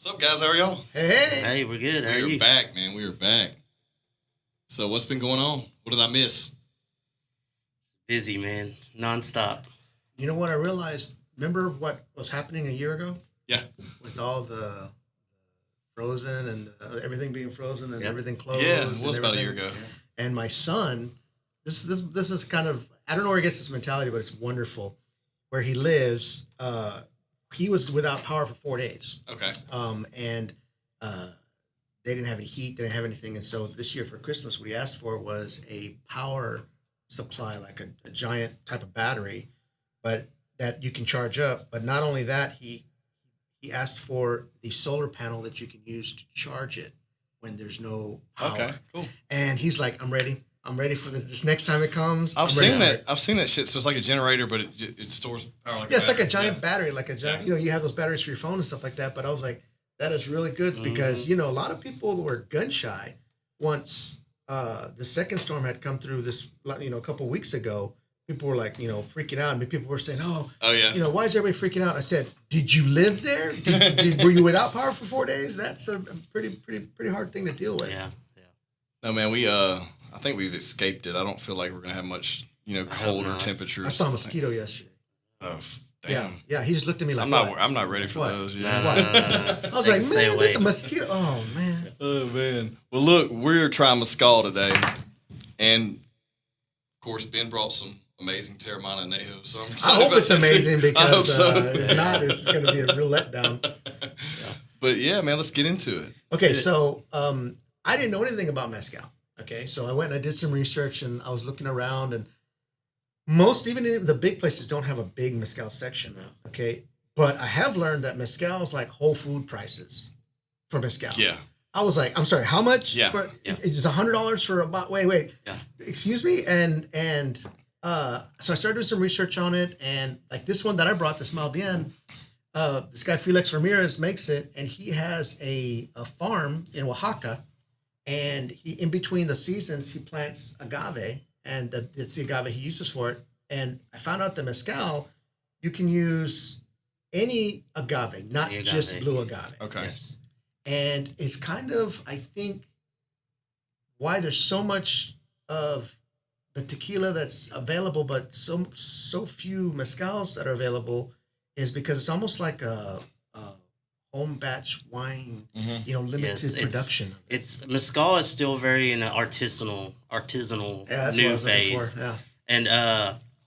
What's up, guys? How are y'all? Hey. Hey, we're good. How are We you? are back, man. We are back. So what's been going on? What did I miss? Busy, man. Non-stop. You know what I realized? Remember what was happening a year ago Yeah. with all the frozen and everything being frozen and Yep. everything closed? Yeah, it and was about a everything? year ago. And my son, this is kind of, I don't know where he gets this mentality, but it's wonderful. Where he lives, he was without power for 4 days. Okay. And they didn't have any heat, they didn't have anything. And so this year for Christmas, what he asked for was a power supply, like a giant type of battery, but that you can charge up. But not only that, he asked for the solar panel that you can use to charge it when there's no power. Okay. Cool. And he's like, I'm ready. I'm ready for this next time it comes. I've I'm ready seen for that. it." I've seen that shit. So it's like a generator, but it stores power. Like Yeah, it's like a battery. giant battery, like a giant. You know, you have those batteries for your phone and stuff like that. But I was like, that is really good because a lot of people were gun shy once the second storm had come through this, a couple of weeks ago. People were like, freaking out, and people were saying, "Oh yeah, why is everybody freaking out?" I said, "Did you live there? Were you without power for 4 days? That's a pretty hard thing to deal with." Yeah. No, man. I think we've escaped it. I don't feel like we're gonna have much, colder temperatures. I saw a mosquito yesterday. Oh, damn. Yeah. He just looked at me like, I'm not ready for What? those. No, Yeah. no, no, no. I was They like, can stay man, away. this a mosquito. Oh man. Oh man. Well, look, we're trying Mezcal today, and of course, Ben brought some amazing Terramana Anejo. So I'm I excited hope about it's this. amazing I hope because so. if not, it's going to be a real letdown. But yeah, man, let's get into it. Okay, so I didn't know anything about mezcal. Okay, so I went and I did some research and I was looking around, and even in the big places don't have a big mezcal section. Okay, but I have learned that mezcal is like whole food prices for mezcal. Yeah. I was like, I'm sorry, how much? Yeah. It's $100 for about. Wait. Yeah. Excuse me, and so I started doing some research on it, and like this one that I brought, this Malvian, this guy Felix Ramirez makes it, and he has a farm in Oaxaca, and he in between the seasons he plants agave, and it's the agave he uses for it. And I found out the mezcal, you can use any agave, not The agave. just blue agave. Okay. Yes. And it's kind of, I think, why there's so much of the tequila that's available, but so few mezcals that are available, is because it's almost like a home batch wine, limited Yes, production. It's mezcal is still very in an artisanal Yeah, that's what I new was looking phase. for. Yeah, And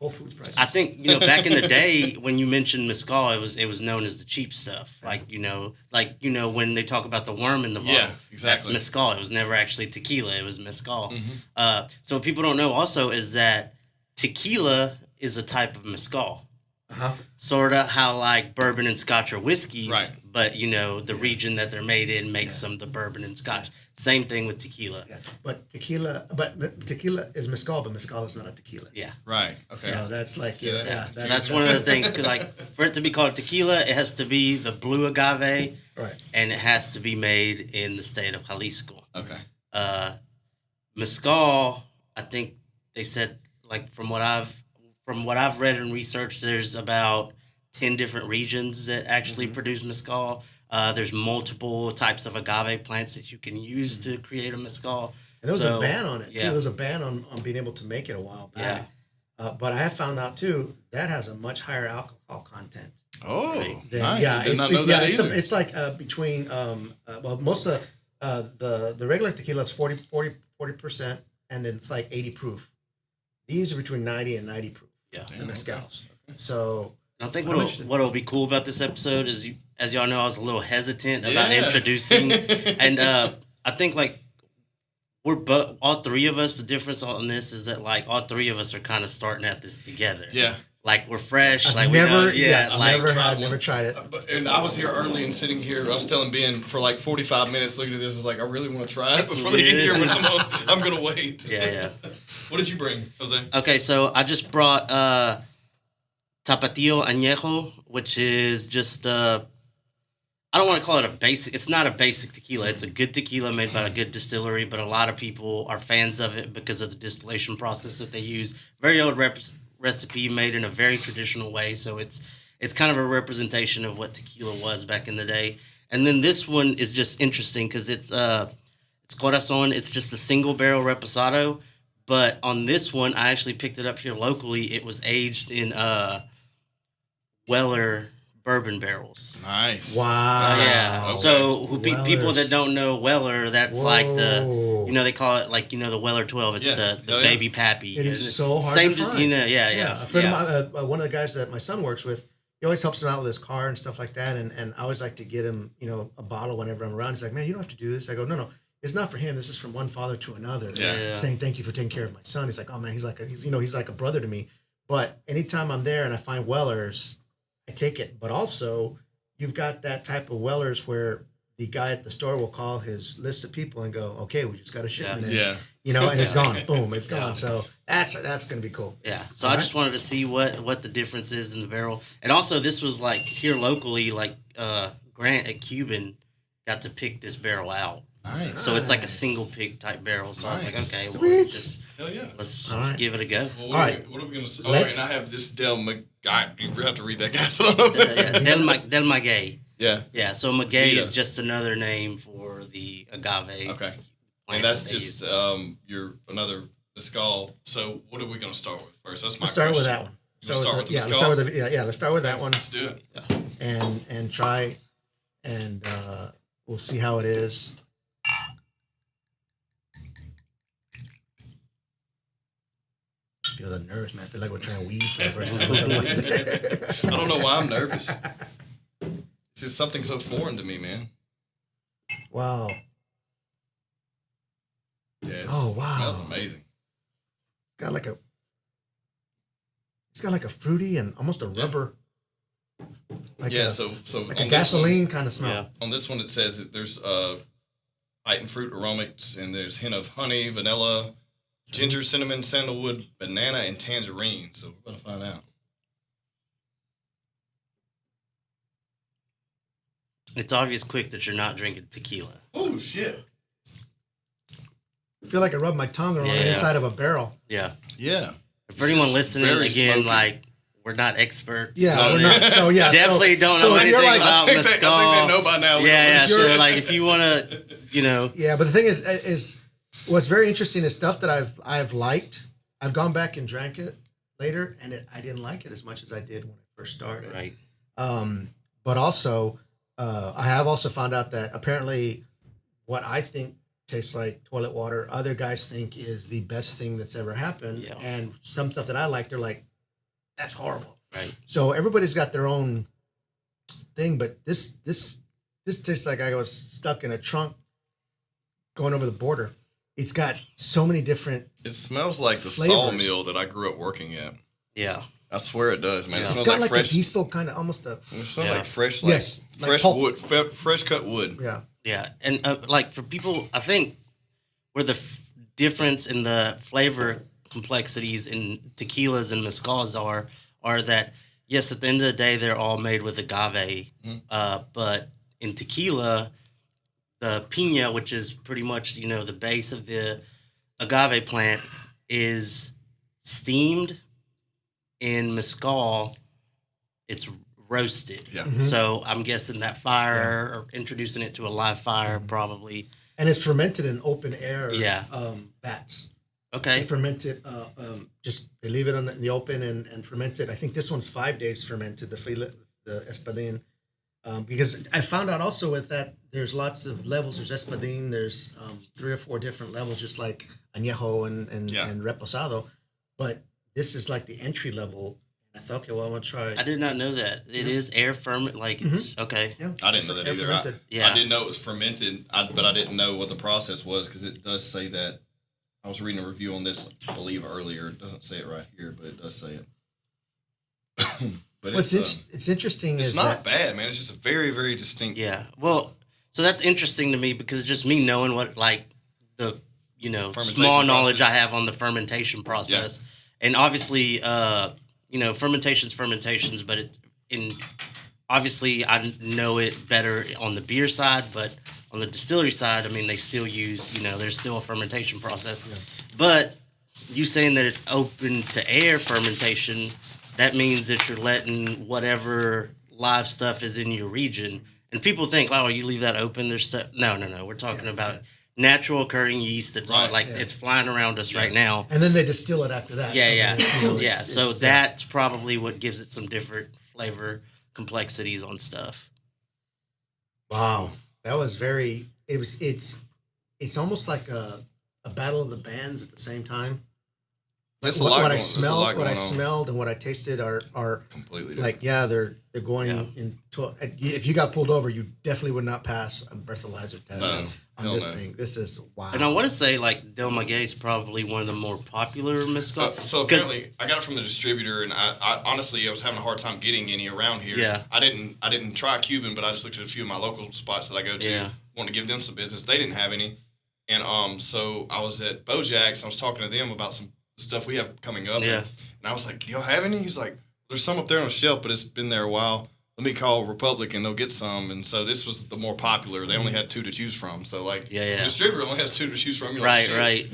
Whole Foods prices. I think back in the day when you mentioned mezcal, it was known as the cheap stuff. Like when they talk about the worm in the bottle, Yeah, exactly. that's mezcal. It was never actually tequila. It was mezcal. Mm-hmm. So what people don't know also is that tequila is a type of mezcal. Sort of how like bourbon and scotch are whiskeys, Right. but the region that they're made in makes them the bourbon and scotch. Same thing with tequila. Yeah. But tequila is mezcal, but mezcal is not a tequila. Yeah. Right. Okay. So that's like, That's one of the things, 'cause, like, for it to be called tequila, it has to be the blue agave, right. and it has to be made in the state of Jalisco. Okay. Mezcal, I think they said, like, from what I've read and researched, there's about 10 different regions that actually produce mezcal. There's multiple types of agave plants that you can use to create a mezcal. And there was a ban on it, too. yeah. There was a ban on being able to make it a while back. But I have found out, too, that has a much higher alcohol content. Oh, Right. nice. Yeah, I did not know that either. it's like between, most of the regular tequila is 40%, and then it's like 80 proof. These are between 90 and 90 proof, Yeah. the mezcals. So I think I'm interested. what'll be cool about this episode is, as y'all know, I was a little hesitant about Yeah. introducing, and I think like all three of us. The difference on this is that like all three of us are kind of starting at this together. Yeah. Like we're fresh. I've like never, we know, tried never one. tried it. And I was here early and sitting here. I was telling Ben for like 45 minutes looking at this. I was like, I really want to try it before they get here, but I'm going to wait. Yeah. What did you bring, Jose? Okay, so I just brought Tapatio Anejo, which is just I don't want to call it a basic. It's not a basic tequila. It's a good tequila made by a good distillery, but a lot of people are fans of it because of the distillation process that they use. Very old recipe made in a very traditional way, so it's kind of a representation of what tequila was back in the day. And then this one is just interesting because it's Corazon. It's just a single barrel Reposado. But on this one, I actually picked it up here locally. It was aged in Weller bourbon barrels. Nice. Wow. Yeah. Okay. So people Wellers. that don't know Weller, that's like the, they call it like, the Weller 12. It's the baby pappy. It is so hard Same, to find. yeah. A friend of mine, one of the guys that my son works with, he always helps him out with his car and stuff like that. And I always like to get him, a bottle whenever I'm around. He's like, man, you don't have to do this. I go, no. It's not for him. This is from one father to another. Yeah. Saying thank you for taking care of my son. He's like, oh man, he's like a brother to me. But anytime I'm there and I find Wellers, I take it. But also, you've got that type of Wellers where the guy at the store will call his list of people and go, okay, we just got a shipment in. Yeah. And it's gone. Boom, it's gone. Yeah. So that's going to be cool. Yeah. So I just wanted to see what the difference is in the barrel. And also, this was like here locally, like Grant at Cuban got to pick this barrel out. Nice. So it's like a single pig type barrel. So I was like, okay, Sweet. well, Hell yeah. let's give it a go. Well, All right. What are we going to say? Let's- and I have this Del Guy. You have to read that, guys. I don't know. Del Maguey. Yeah. Yeah, so Maguey Vita. is just another name for the agave. Okay. plant And that's that they just use. your another mezcal. So what are we going to start with first? That's my Let's start with question. that one. Let's start with the let's mezcal? start with let's start with that one Let's do it. and try and we'll see how it is. I feel the nerves, man. I feel like we're trying weed for the first time. I don't know why I'm nervous. It's just something so foreign to me, man. Wow. Yeah, Oh, wow. It smells amazing. It's got like a fruity and almost a rubber. Like so like on a this one- gasoline kind of smell. Yeah. On this one, it says that there's heightened fruit aromas, and there's hint of honey, vanilla, ginger, cinnamon, sandalwood, banana, and tangerine. So we're going to find out. It's obvious quick that you're not drinking tequila. Oh, shit. I feel like I rubbed my tongue around the Yeah. inside of a barrel. Yeah. Yeah. For anyone just listening, very again, smoky. like, we're not experts. Yeah, So- we're not. So yeah, Definitely don't so know if you're anything like, about I think mezcal. they know by now. Yeah, If you're- so like if you want to, Yeah, but the thing is what's very interesting is stuff that I've liked. I've gone back and drank it later, and I didn't like it as much as I did when I first started. right. But also, I have also found out that apparently, what I think tastes like toilet water, other guys think is the best thing that's ever happened. Yeah. And some stuff that I like, they're like, that's horrible. Right. So everybody's got their own thing, but this tastes like I was stuck in a trunk going over the border. It's got so many different. It smells like the Flavors. sawmill that I grew up working at. Yeah. I swear it does, man. Yeah. It It's smells got like like fresh. a diesel kind of almost a. It smells Yeah. like fresh, Yes, like fresh pulp. wood, fresh cut wood. Yeah. Yeah. And like for people, I think where the difference in the flavor complexities in tequilas and mezcals are that, yes, at the end of the day, they're all made with agave. But in tequila, the piña, which is pretty much, the base of the agave plant, is steamed. In mezcal, it's roasted. Yeah. So I'm guessing that fire, or introducing it to a live fire, probably. And it's fermented in open air. Yeah. Vats. Okay. They ferment it. Just they leave it in the open and ferment it. I think this one's 5 days fermented. The espadín. Because I found out also with that there's lots of levels. There's espadín. There's 3 or 4 different levels, just like añejo and reposado. But this is like the entry level. I thought, okay, well, I'm gonna try. I did not know that. It is air ferment. Like, it's okay. Yeah. I didn't know that Air either. fermented. Yeah. I didn't know it was fermented, but I didn't know what the process was because it does say that. I was reading a review on this, I believe, earlier. It doesn't say it right here, but it does say it. But It's interesting. it's is not that, bad, man. It's just a very, very distinct. Yeah. Well, so that's interesting to me because just me knowing what, like, the, Fermentation small knowledge process. I have on the fermentation process. And obviously, fermentations, but obviously I know it better on the beer side, but on the distillery side, I mean, they still use, there's still a fermentation process. Yeah. But you saying that it's open to air fermentation, that means that you're letting whatever live stuff is in your region. And people think, oh, you leave that open. There's stuff. No. We're talking about natural occurring yeast that's all, like it's flying around us right now. And then they distill it after that. So that's probably what gives it some different flavor complexities on stuff. Wow, that was very. It's almost like a battle of the bands at the same time. What I smelled and what I tasted are completely different. Like they're going into. If you got pulled over, you definitely would not pass a breathalyzer test on this thing. This is wow. And I want to say like Del Maguey is probably one of the more popular mezcal. So apparently, I got it from the distributor, and I honestly I was having a hard time getting any around here. Yeah. I didn't try Cuban, but I just looked at a few of my local spots that I go to. Yeah. Wanted to give them some business. They didn't have any, and so I was at Bojack's. I was talking to them about some stuff we have coming up. Yeah. And I was like, do y'all have any? He's like, there's some up there on the shelf, but it's been there a while. Let me call Republic and they'll get some. And so this was the more popular. They only had 2 to choose from. So like the distributor only has 2 to choose from. You're like, right.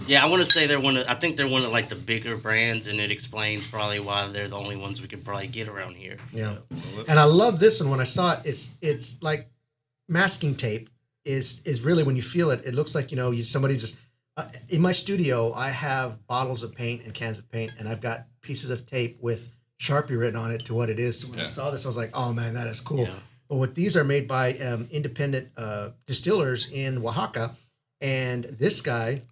Yeah, I want to say I think they're one of like the bigger brands, and it explains probably why they're the only ones we could probably get around here. Yeah. And I love this one. When I saw it, it's like masking tape is really, when you feel it, it looks like, somebody just, in my studio, I have bottles of paint and cans of paint, and I've got pieces of tape with Sharpie written on it to what it is. So when I saw this, I was like, oh man, that is cool. Yeah. But what these are made by independent distillers in Oaxaca. And this guy,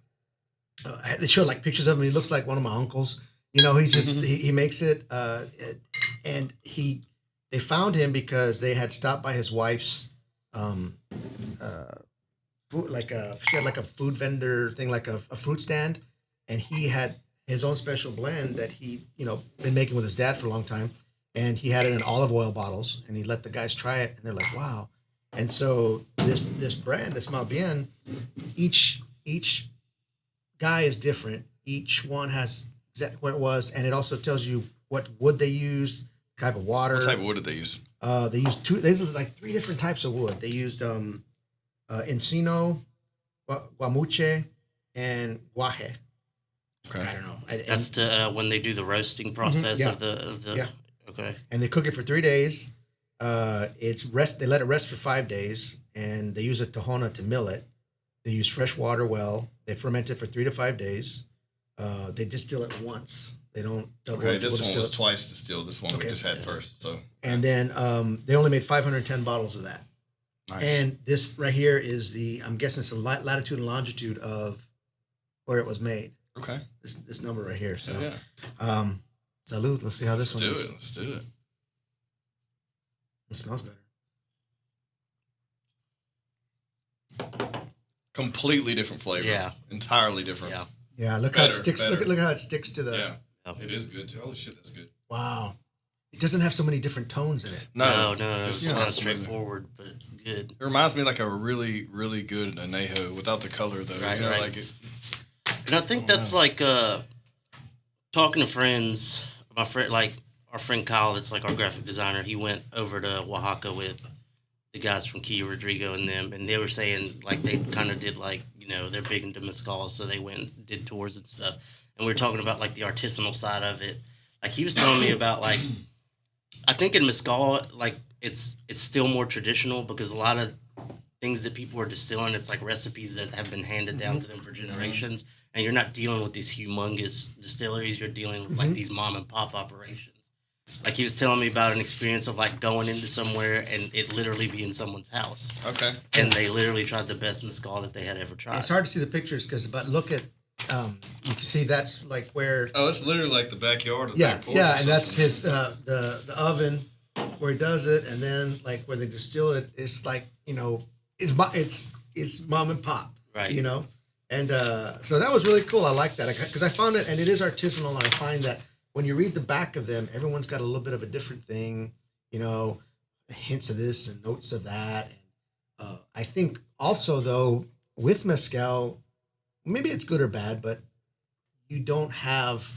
they showed like pictures of him. He looks like one of my uncles. He's just, he makes it. And they found him because they had stopped by his wife's food, she had like a food vendor thing, like a fruit stand, and he had his own special blend that he been making with his dad for a long time, and he had it in olive oil bottles, and he let the guys try it, and they're like, wow. And so this brand, this Mal Bien, each guy is different. Each one has exactly where it was, and it also tells you what wood they use, type of water. What type of wood did they use? They used 3 different types of wood. They used Encino, Guamuche, and Guaje. Okay. I don't know. That's when they do the roasting process of the. Okay. And they cook it for 3 days. They let it rest for 5 days, and they use a tahona to mill it. They use fresh water well. They ferment it for 3 to 5 days. They distill it once. They don't double. Okay, this one was twice distilled. This one we just had first. So. And then they only made 510 bottles of that. Nice. And this right here is I'm guessing it's the latitude and longitude of where it was made. Okay. This number right here. So, yeah. Salud. Let's see how this one is. Let's do it. It smells better. Completely different flavor. Yeah. Entirely different. Yeah. Yeah. Look how it sticks. Look how it sticks to the. Yeah. It is good too. Holy shit, that's good. Wow. It doesn't have so many different tones in it. No. It's kind of straightforward, but good. It reminds me like a really, really good Anejo without the color though. Right. Like it. And I think that's like talking to friends. My friend, like our friend Kyle, that's like our graphic designer. He went over to Oaxaca with the guys from Kia Rodrigo and them, and they were saying like they kind of did like they're big into mezcal, so they went and did tours and stuff. And we were talking about like the artisanal side of it. Like he was telling me about like. I think in mezcal, like it's still more traditional because a lot of things that people are distilling, it's like recipes that have been handed down to them for generations, and you're not dealing with these humongous distilleries. You're dealing with like these mom and pop operations. Like he was telling me about an experience of like going into somewhere and it literally be in someone's house. Okay. And they literally tried the best mezcal that they had ever tried. It's hard to see the pictures but look at. You can see that's like where. Oh, it's literally like the backyard of the back porch. Yeah, and that's his the oven where he does it, and then like where they distill it, it's like it's mom and pop, right? And so that was really cool. I like that because I found it, and it is artisanal, and I find that when you read the back of them, everyone's got a little bit of a different thing, hints of this and notes of that. And I think also though with mezcal. Maybe it's good or bad, but you don't have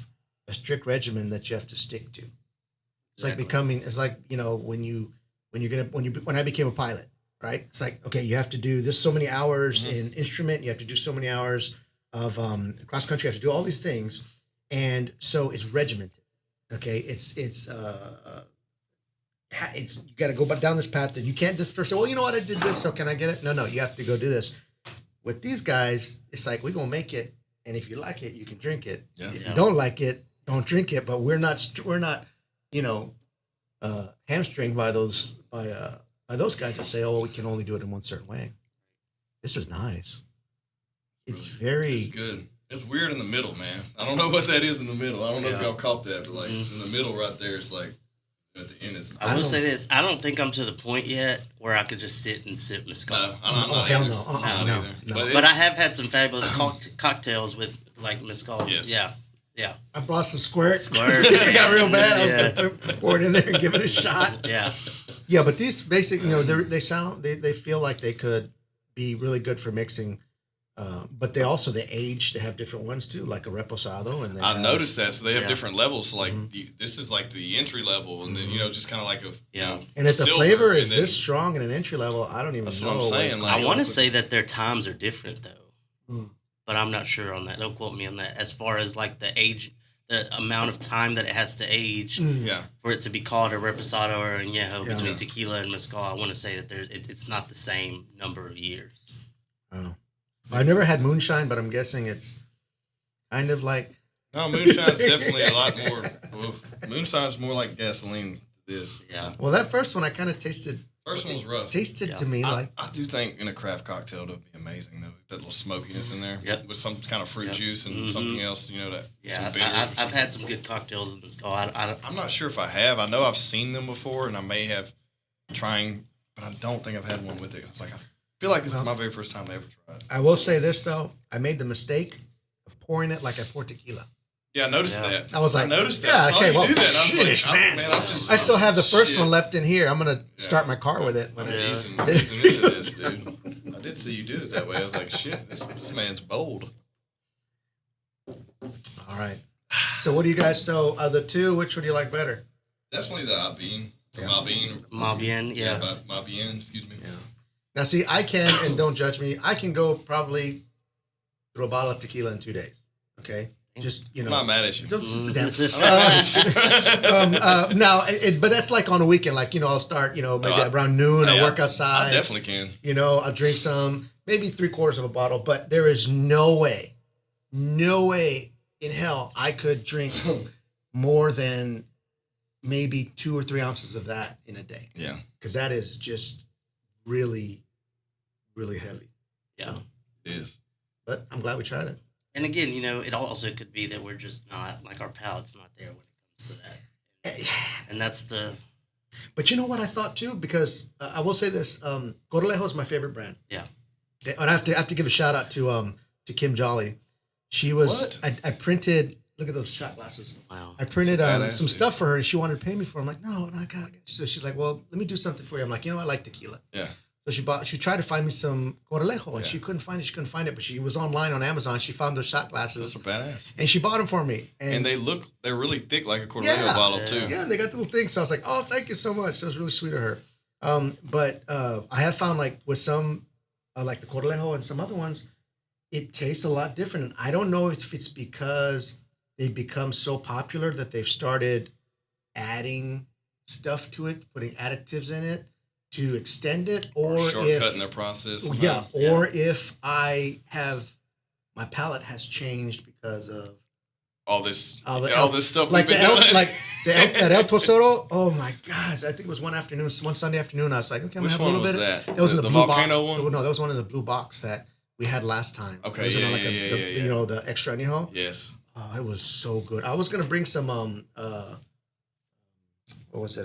a strict regimen that you have to stick to. It's like when I became a pilot, right? It's like, okay, you have to do this so many hours in instrument, you have to do so many hours of cross country, you have to do all these things. And so it's regimented. Okay. you got to go down this path that you can't just first say, well, you know what, I did this, so can I get it? No, you have to go do this. With these guys, it's like, we're going to make it, and if you like it, you can drink it. Yeah. If you don't like it, don't drink it. But we're not hamstringed by those guys that say, oh, we can only do it in one certain way. This is nice. It's good. It's weird in the middle, man. I don't know what that is in the middle. I don't know if y'all caught that, but like in the middle right there, it's like at the end is. I will say this: I don't think I'm to the point yet where I could just sit and sip mezcal. No, hell no. No. But I have had some fabulous cocktails with like mezcal. Yes. Yeah. I brought some squirt. It got real bad. I was going to pour it in there and give it a shot. Yeah. Yeah, but these basic, they feel like they could be really good for mixing. But they age. They have different ones too, like a reposado. And I noticed that. So they have different levels. Like this is like the entry level, and then just kind of like and if the flavor is this strong in an entry level, I don't even know. That's what I'm saying. I want to say that their times are different though, but I'm not sure on that. Don't quote me on that. As far as like the age, the amount of time that it has to age, for it to be called a reposado or añejo between tequila and mezcal, I want to say that it's not the same number of years. Oh. I've never had moonshine, but I'm guessing it's kind of like. No, moonshine's definitely a lot more. Well, moonshine's more like gasoline. This. Yeah. Well, that first one I kind of tasted. First one was rough. Tasted to me like. I do think in a craft cocktail it'll be amazing though. That little smokiness in there. Yep. With some kind of fruit juice and something else. That. Yeah. I've had some good cocktails in mezcal. I'm not sure if I have. I know I've seen them before, and I may have trying, but I don't think I've had one with it. It's like. I feel like this is my very first time I ever tried. I will say this, though. I made the mistake of pouring it like I pour tequila. Yeah, I noticed that. I was like, I noticed that. Yeah, okay, well, do that. I was like, man. I still have the first one left in here. I'm going to start my car with it. I'm easing into this, dude. I did see you do it that way. I was like, shit, this man's bold. All right. So what do you guys, the two, which one do you like better? Definitely the Abin. Mabien, yeah. Mabien, excuse me. Yeah. Now, see, I can, and don't judge me, I can go probably through a bottle of tequila in 2 days. Okay? Just, I'm not mad at you. Don't sit down. But that's like on a weekend. Like, I'll start, maybe around noon. I'll work outside. I definitely can. I'll drink some, maybe 3/4 of a bottle. But there is no way in hell I could drink more than maybe 2 or 3 ounces of that in a day. Yeah. Because that is just really, really heavy. Yeah. So, it is. But I'm glad we tried it. And again, it also could be that we're just not, like, our palate's not there when it comes to that. And that's the... But you know what I thought, too? Because I will say this, Corlejo is my favorite brand. Yeah. And I have to give a shout-out to Kim Jolly. She was... I printed... Look at those shot glasses. Wow. I printed some stuff for her, and she wanted to pay me for it. I'm like, no, I got it. So she's like, well, let me do something for you. I'm like, I like tequila. Yeah. So she tried to find me some Corlejo, and she couldn't find it. But she was online on Amazon. She found those shot glasses. That's a badass. And she bought them for me. And they're really thick, like a Corlejo bottle too. Yeah, and they got the little things. So I was like, oh, thank you so much. That was really sweet of her. But I have found, like, with some, like the Corlejo and some other ones, it tastes a lot different. And I don't know if it's because they've become so popular that they've started adding stuff to it, putting additives in it to extend it, or shortcutting their process. Or if my palate has changed because of all this stuff. Like that El Tosoro. Oh my gosh! I think it was one Sunday afternoon. I was like, okay, I'm gonna have a little bit. That was in the blue volcano box. one. No, that was one in the blue box that we had last time. Okay, the extra añejo. Yes. Oh, it was so good. I was gonna bring some what was it?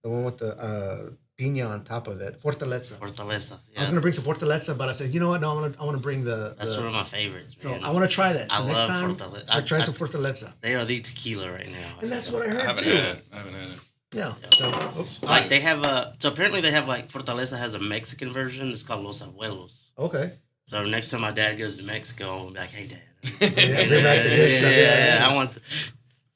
The one with the piña on top of it, Fortaleza. Yeah. I was gonna bring some Fortaleza, but I said, you know what? No, I want to bring That's one of my favorites. Man. So I want to try that. So I next love time, Fortaleza. I try some Fortaleza. They are the tequila right now. And that's what I heard I haven't had it. Yeah. So, oops. Like they have so apparently they have like Fortaleza has a Mexican version. It's called Los Abuelos. Okay. So next time my dad goes to Mexico, I'll be like, hey, Dad. Bring back the good stuff. Yeah, I want.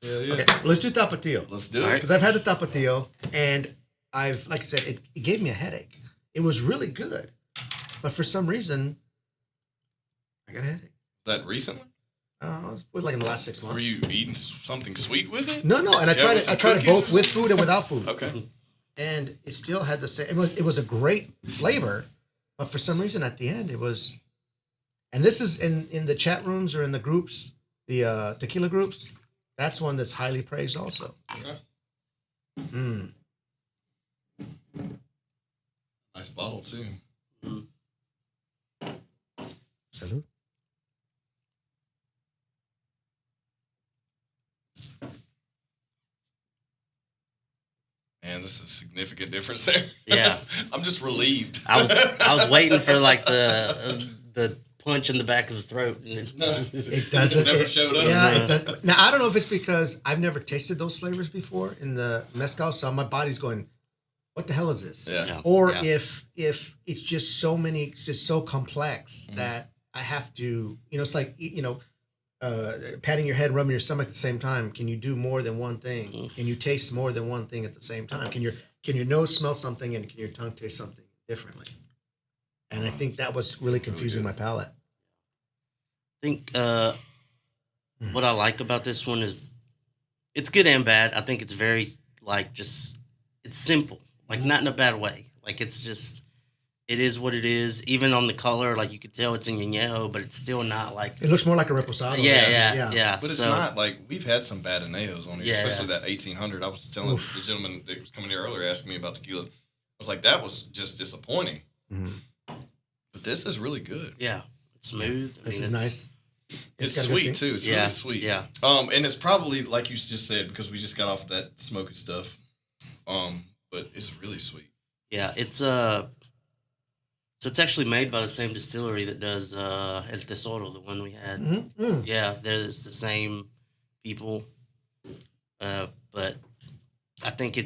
Okay, let's do Tapatio. Let's do it. Because I've had the Tapatio, and like I said, it gave me a headache. It was really good, but for some reason, I got a headache. That recently? It was like in the last 6 months. Were you eating something sweet with it? No. And I tried it. I tried it both with food and without food. Okay. And it still had the same. It was a great flavor, but for some reason at the end it was. And this is in the chat rooms or in the groups, the tequila groups. That's one that's highly praised also. Okay. Mm. Nice bottle too. Salud. Man, this is a significant difference there. Yeah. I'm just relieved. I was waiting for like the punch in the back of the throat. It doesn't. Never showed up. Yeah, it does. Now I don't know if it's because I've never tasted those flavors before in the mezcal, so my body's going, "What the hell is this?" Yeah. Or if it's just so many, it's just so complex that I have to, it's like patting your head, and rubbing your stomach at the same time. Can you do more than one thing? Can you taste more than one thing at the same time? Can your nose smell something and can your tongue taste something differently? And I think that was really confusing my palate. I think what I like about this one is it's good and bad. I think it's very it's simple, not in a bad way. It's just, it is what it is. Even on the color, you could tell it's in Añejo, but it's still not It looks more like a Reposado. Yeah. But it's not we've had some bad Anejos on here, especially that 1800. I was telling the gentleman that was coming here earlier asking me about tequila. I was like, that was just disappointing. Mm-hmm. But this is really good. Yeah. It's smooth. This is nice. It's sweet too. It's really sweet. Yeah. And it's probably like you just said, because we just got off that smoky stuff. But it's really sweet. Yeah, so it's actually made by the same distillery that does El Tesoro, the one we had. Mm-hmm. Mm. Yeah, there's the same people. But I think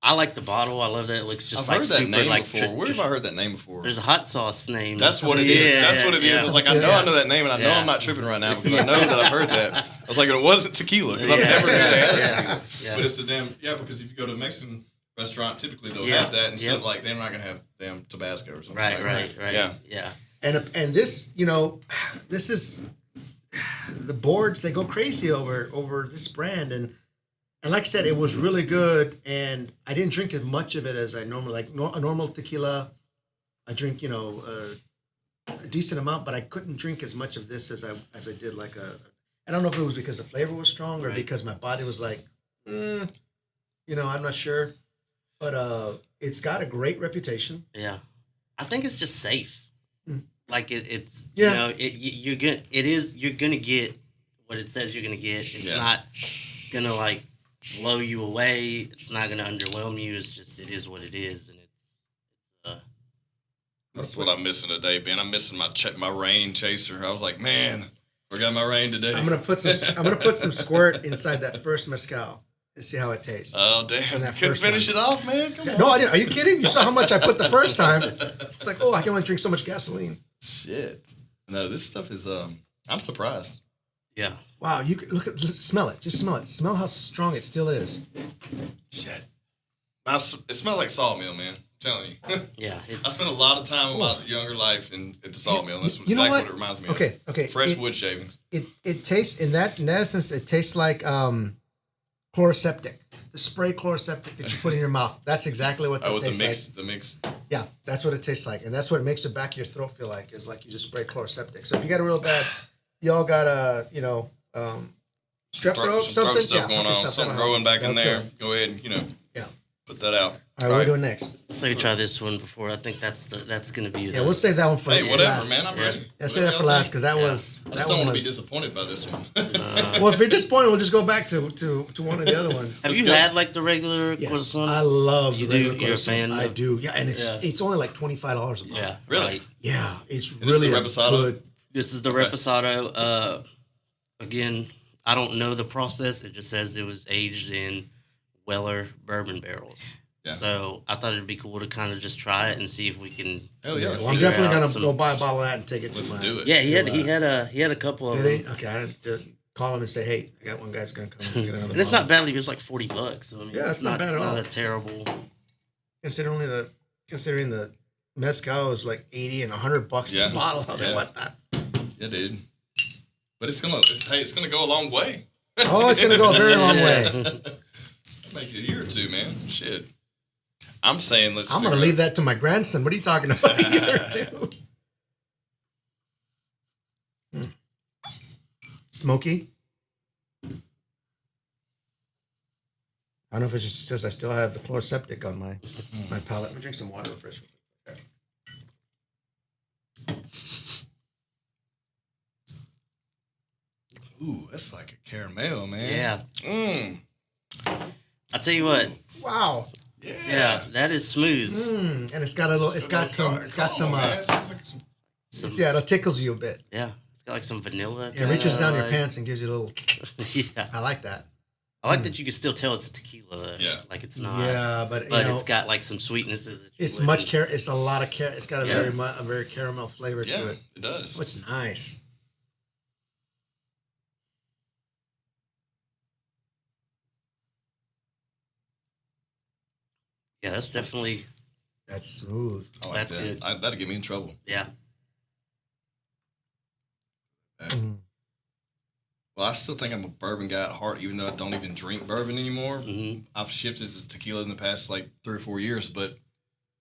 I like the bottle. I love that it looks just I've heard that super name before. Where have I heard that name before? There's a hot sauce name. That's what it is. That's what it is. I was like, I know that name, and I know I'm not tripping right now because I know that I've heard that. I was like, it wasn't tequila because I've never knew they had tequila. Yeah. But it's because if you go to a Mexican restaurant, typically they'll have that instead of they're not gonna have damn Tabasco or something. Right. Yeah. And this, this is the boards. They go crazy over this brand, and like I said, it was really good. And I didn't drink as much of it as I normally a normal tequila. I drink, a decent amount, but I couldn't drink as much of this as I did I don't know if it was because the flavor was strong or because my body was like, I'm not sure. But it's got a great reputation. Yeah, I think it's just safe. It's you're gonna get what it says you're gonna get. It's not gonna blow you away. It's not gonna underwhelm you. It's just it is what it is, and it's. That's what I'm missing today, Ben. I'm missing my rain chaser. I was like, man, forgot my rain today. I'm gonna put some squirt inside that first mezcal. And see how it tastes. Oh, damn. Couldn't finish it off, man? Come on. No, I didn't. Are you kidding? You saw how much I put the first time. It's like, I can only drink so much gasoline. Shit. No, this stuff is, I'm surprised. Yeah. Wow, you could smell it. Just smell it. Smell how strong it still is. Shit. It smells like sawmill, man. I'm telling you. Yeah. I spent a lot of time of my younger life at the sawmill. That's exactly what it reminds me of. Okay. Fresh wood shavings. It tastes, in that essence, it tastes like, chloroseptic, the spray chloroseptic that you put in your mouth. That's exactly what this tastes like. The mix. Yeah, that's what it tastes like, and that's what it makes the back of your throat feel like. Is like you just spray chloroseptic. So if you got a real bad, y'all got a strep throat, something stuff going on, something growing back in there. Go ahead and put that out. All right, what are we doing next? So you try this one before. I think that's gonna be. Yeah, we'll save that one for. Hey, whatever, last. Man. I'm ready. Yeah, save that for last because that was. I just don't want to be disappointed by this one. Well, if you're disappointed, we'll just go back to one of the other ones. Have you had the regular? Yes, I love the regular. You're a fan. I do. Yeah, and it's only like $25 a month. Yeah, really. Right. Yeah, it's really good. This is the Reposado. Again, I don't know the process. It just says it was aged in Weller bourbon barrels. Yeah. So I thought it'd be cool to kind of just try it and see if we can. Hell yeah! Well, I'm definitely gonna go buy a bottle of that and take it to my. Let's do it. Yeah, he had a couple of them. Did he? Okay, I had to call him and say, hey, I got one guy's gonna come and get another. And it's not badly. It was like $40. So, I mean, yeah, it's not bad at all. Not a terrible. Considering the mezcal is like $80 and $100 per bottle. I was like, what the? Yeah, dude. But it's gonna go a long way. Oh, it's gonna go a very long way. Make it a year or two, man. Shit. I'm saying I'm gonna leave that to my grandson. What are you talking about? A year or two? Smoky. I don't know if it's just because I still have the chloroseptic on my palate. Let me drink some water first. Okay. Ooh, that's like a caramel, man. Yeah. I'll tell you what. Wow. Yeah, that is smooth. And it's got a little. It's got some. Yeah, it tickles you a bit. Yeah, it's got like some vanilla. It reaches down your pants and gives you a little. Yeah, I like that. I like that you can still tell it's a tequila. Yeah, like it's not. Yeah, but it's got like some sweetnesses. It's much It's a lot of It's got a very caramel flavor to it. It does. It's nice. Yeah, that's definitely. That's smooth. I like that's that. good. That'd get me in trouble. Yeah. Well, I still think I'm a bourbon guy at heart, even though I don't even drink bourbon anymore. Mm-hmm. I've shifted to tequila in the past like 3 or 4 years, but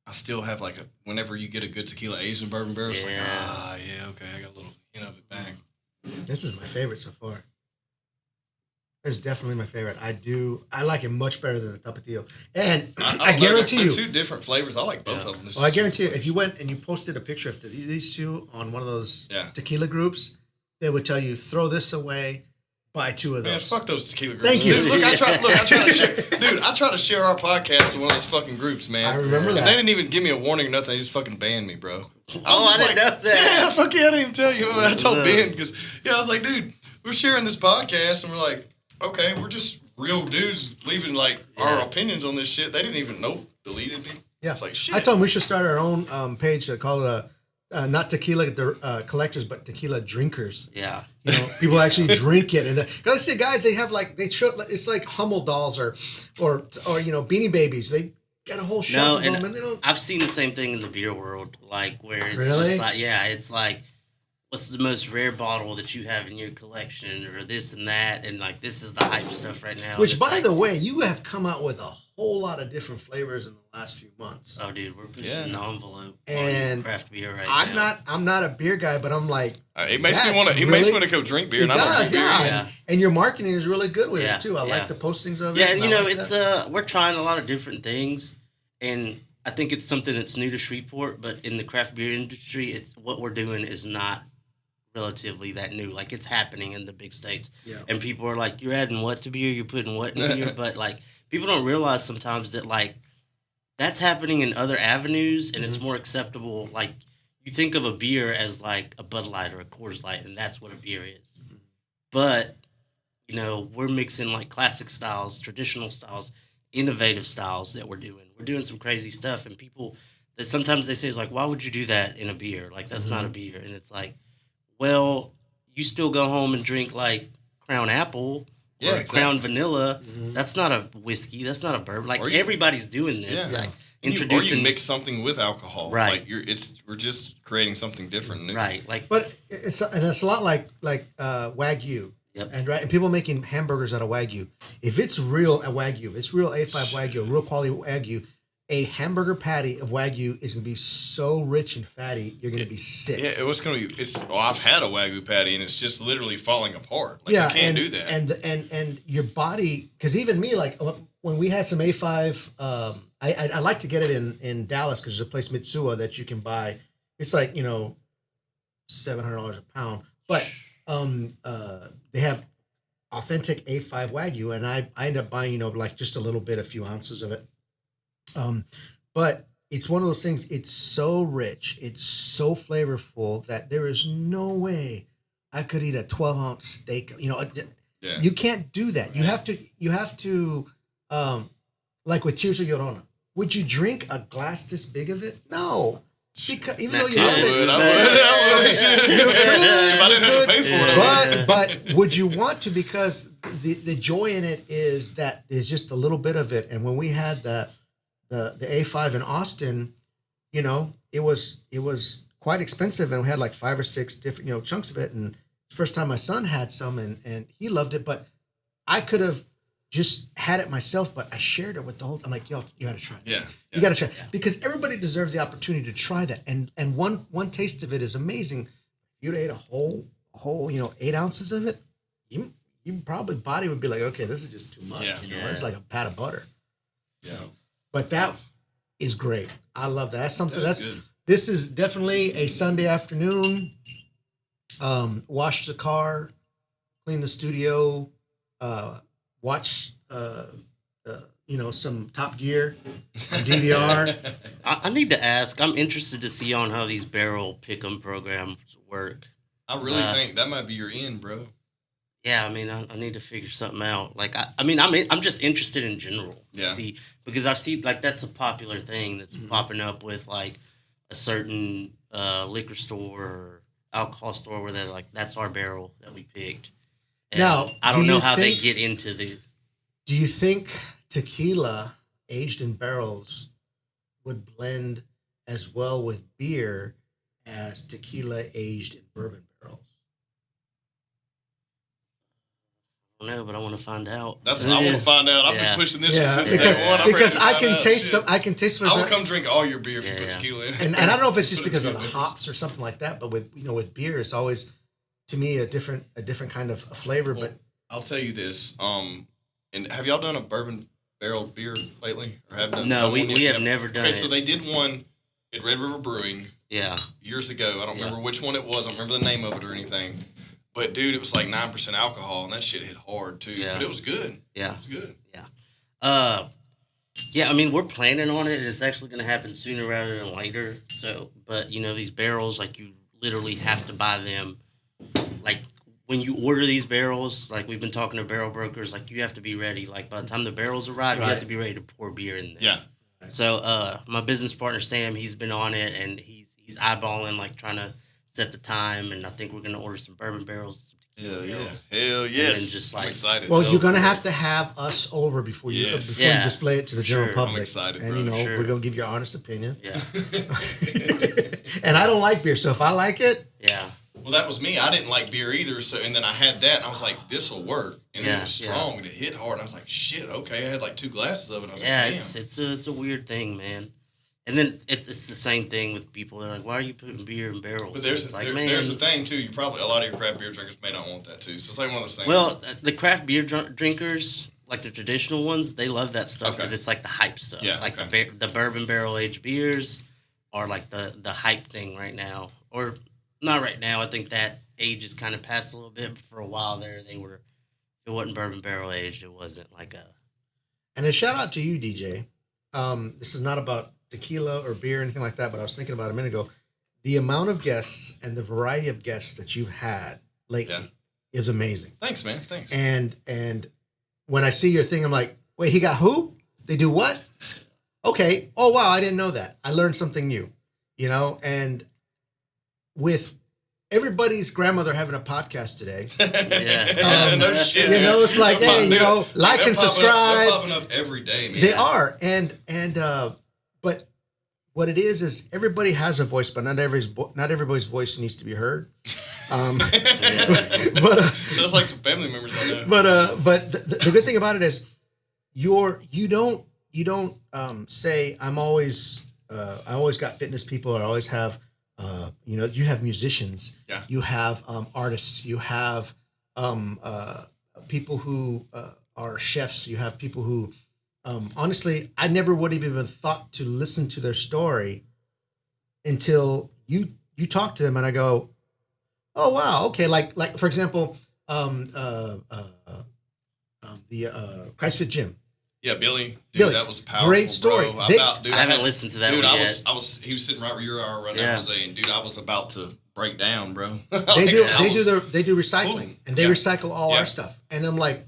I still have like whenever you get a good tequila Asian bourbon barrel, it's like, okay, I got a little hint of it back. This is my favorite so far. It's definitely my favorite. I like it much better than the Tapatio. And I guarantee you. They're two different flavors. I like both of them. Well, I guarantee you, if you went and you posted a picture of these two on one of those tequila groups, they would tell you, throw this away, buy 2 of those. Man, fuck those tequila groups. Thank you. Dude, I try to share our podcast to one of those fucking groups, man. I remember that. And they didn't even give me a warning or nothing. They just fucking banned me, bro. I didn't know that. Yeah, fuck yeah, I didn't even tell you. I told Ben because, I was like, dude, we're sharing this podcast, and we're like, okay, we're just real dudes leaving like our opinions on this shit. They didn't even know. Deleted me. Yeah, it's like shit. I told them we should start our own page to call it not tequila collectors, but tequila drinkers. Yeah, people actually drink it, and because I see guys, they have it's like Hummel dolls or Beanie Babies. They got a whole shelf of them, and they don't. I've seen the same thing in the beer world, like where it's really? Just like it's like, what's the most rare bottle that you have in your collection, or this and that, and like this is the hype stuff right now. Which, by the way, you have come out with a whole lot of different flavors in the last few months. Oh, dude, we're pushing the envelope and craft beer right now. I'm not a beer guy, but I'm like, it makes me want to. It makes me want to go drink beer. It does, yeah. And your marketing is really good with it too. I like the postings of it. Yeah, and it's we're trying a lot of different things, and I think it's something that's new to Shreveport, but in the craft beer industry, it's what we're doing is not relatively that new. Like, it's happening in the big states. Yeah. And people are like, you're adding what to beer? You're putting what in beer? But, like, people don't realize sometimes that, like, that's happening in other avenues, and it's more acceptable. Like, you think of a beer as, like, a Bud Light or a Coors Light, and that's what a beer is. But, we're mixing, like, classic styles, traditional styles, innovative styles that we're doing. We're doing some crazy stuff, and people, that sometimes they say, is like, why would you do that in a beer? Like, that's not a beer. And it's like, well, you still go home and drink like Crown Apple or Crown Vanilla. That's not a whiskey. That's not a bourbon. Like, everybody's doing this. Like, introducing, or you mix something with alcohol. Right. Like we're just creating something different. New. Right. Like, but it's a lot like Wagyu. Yep. And people making hamburgers out of Wagyu. If it's real Wagyu, it's real A5 Wagyu, real quality Wagyu. A hamburger patty of Wagyu is going to be so rich and fatty, you're going to be sick. Yeah, it was going to be. I've had a Wagyu patty, and it's just literally falling apart. Like, you can't do that. And your body, because even me, like when we had some A5, I like to get it in Dallas because there's a place Mitsuwa that you can buy. It's like $700 a pound, but they have authentic A5 Wagyu, and I end up buying like just a little bit, a few ounces of it. But it's one of those things, it's so rich, it's so flavorful that there is no way I could eat a 12-ounce steak. You can't do that. You have to like with Tears of Llorona. Would you drink a glass this big of it? No. Because even though you love it, I would. If I didn't have to pay for it. But would you want to? Because the joy in it is that there's just a little bit of it. And when we had the A5 in Austin, it was quite expensive, and we had like 5 or 6 different chunks of it, and the first time my son had some, and he loved it. But I could have just had it myself, but I shared it with the whole. I'm like, yo, you got to try this. Yeah. You got to try because everybody deserves the opportunity to try that. And one taste of it is amazing. If you'd ate a whole 8 ounces of it, you probably body would be like, okay, this is just too much. It's like a pat of butter. Yeah. So, but that is great. I love that. That's something good. This is definitely a Sunday afternoon. Wash the car, clean the studio, watch some Top Gear on DVR. I need to ask. I'm interested to see on how these barrel pick'em programs work. I really think that might be your end, bro. Yeah, I mean, I need to figure something out. Like, I'm just interested in general. Yeah. See, because I've seen like that's a popular thing that's popping up with like a certain liquor store or alcohol store where they're like, that's our barrel that we picked. And now, I don't know how they get into the. Do you think tequila aged in barrels would blend as well with beer as tequila aged in bourbon barrels? I don't know, but I want to find out. That's what I want to find out. I've been pushing this since day one. Because I can taste them. I can taste. I will come drink all your beer if you put tequila in. And I don't know if it's just because of the hops or something like that, but with beer, it's always to me a different kind of a flavor. Well, but I'll tell you this. And have y'all done a bourbon barrel beer lately? Or have done? No, we have never done it. Okay, so they did one at Red River Brewing. Yeah. Years ago. I don't remember which one it was. I don't remember the name of it or anything. But dude, it was like 9% alcohol, and that shit hit hard too. Yeah. But it was good. Yeah. It was good. Yeah. Yeah, I mean, we're planning on it. It's actually going to happen sooner rather than later. So, but these barrels, like you literally have to buy them. Like when you order these barrels, like we've been talking to barrel brokers, like you have to be ready. Like by the time the barrels arrive, you have to be ready to pour beer in there. Yeah. So, my business partner Sam, he's been on it, and he's eyeballing, like trying to set the time, and I think we're gonna order some bourbon barrels. Hell yes! Just I'm excited. Well, you're gonna have to have us over before you display it to the general public. I'm excited, and bro. we're gonna give you our honest opinion. Yeah. And I don't like beer, so if I like it, Well, that was me. I didn't like beer either. So, and then I had that, and I was like, "This will work." And it was strong, and it hit hard. And I was like, "Shit, okay." I had like 2 glasses of it. And I was like, "Damn." It's a weird thing, man. And then it's the same thing with people. They're like, "Why are you putting beer in barrels?" But there's a thing too. A lot of your craft beer drinkers may not want that too. So it's like one of those things. Well, the craft beer drinkers, like the traditional ones, they love that stuff because it's like the hype stuff. Yeah, like the bourbon barrel aged beers are like the hype thing right now, or not right now. I think that age is kind of passed a little bit. But for a while there, they were. If it wasn't bourbon barrel aged, it wasn't like a. And a shout out to you, DJ. This is not about tequila or beer or anything like that, but I was thinking about a minute ago. The amount of guests and the variety of guests that you've had lately is amazing. Thanks, man. Thanks. And when I see your thing, I'm like, wait, he got who? They do what? Okay. Oh, wow. I didn't know that. I learned something new, and with everybody's grandmother having a podcast today. No shit. It's like, like and subscribe. They're popping up every day, man. They are. But what it is everybody has a voice, but not everybody's voice needs to be heard. But sounds like some family members I know. But the good thing about it is you don't say I always got fitness people, or I always have you have musicians, you have artists, you have people who are chefs, you have people who honestly, I never would have even thought to listen to their story until you talk to them, and I go, oh wow, okay, like for example, the CrossFit Gym. Yeah, Billy, that was powerful. Great story. Bro. I haven't listened to that one yet. He was sitting right where you are right now, Jose, and dude, I was about to break down, bro. They do recycling, and they recycle all our stuff, and I'm like,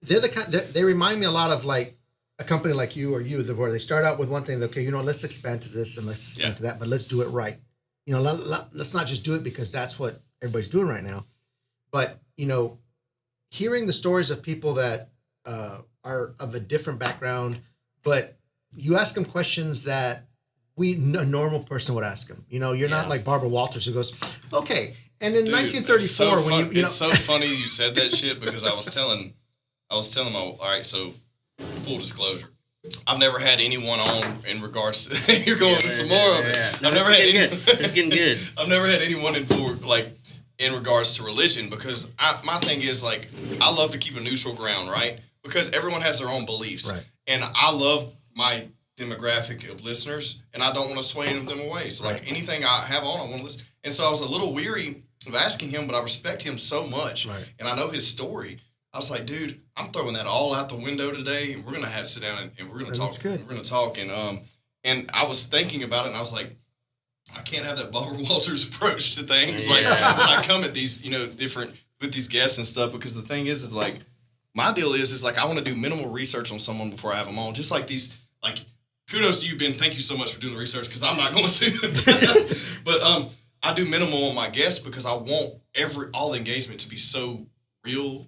they're the kind. They remind me a lot of like a company like you or you, where they start out with one thing. Okay, let's expand to this and let's expand to that, but let's do it right. Let's not just do it because that's what everybody's doing right now. But hearing the stories of people that are of a different background, but you ask them questions that a normal person would ask them. You're not like Barbara Walters who goes, okay, And in Dude, 1934, when you know, it's so funny you said that shit because I was telling my, all right, so full disclosure, I've never had anyone on in regards to you're going with some more of it. No, I've never had it's getting good. I've never had anyone in regards to religion because my thing is like I love to keep a neutral ground, right? Because everyone has their own beliefs, right. And I love my demographic of listeners, and I don't want to sway them away. So like anything I have on, I want to listen. And so I was a little weary of asking him, but I respect him so much, and I know his story. I was like, dude, I'm throwing that all out the window today, and we're gonna have to sit down and we're gonna talk. We're gonna talk, and I was thinking about it, and I was like, I can't have that Barbara Walters approach to things like when I come at these, different with these guests and stuff. Because the thing is like my deal is like I want to do minimal research on someone before I have them on. Just like these, like kudos to you, Ben. Thank you so much for doing the research because I'm not going to. But I do minimal on my guests because I want all the engagement to be so real.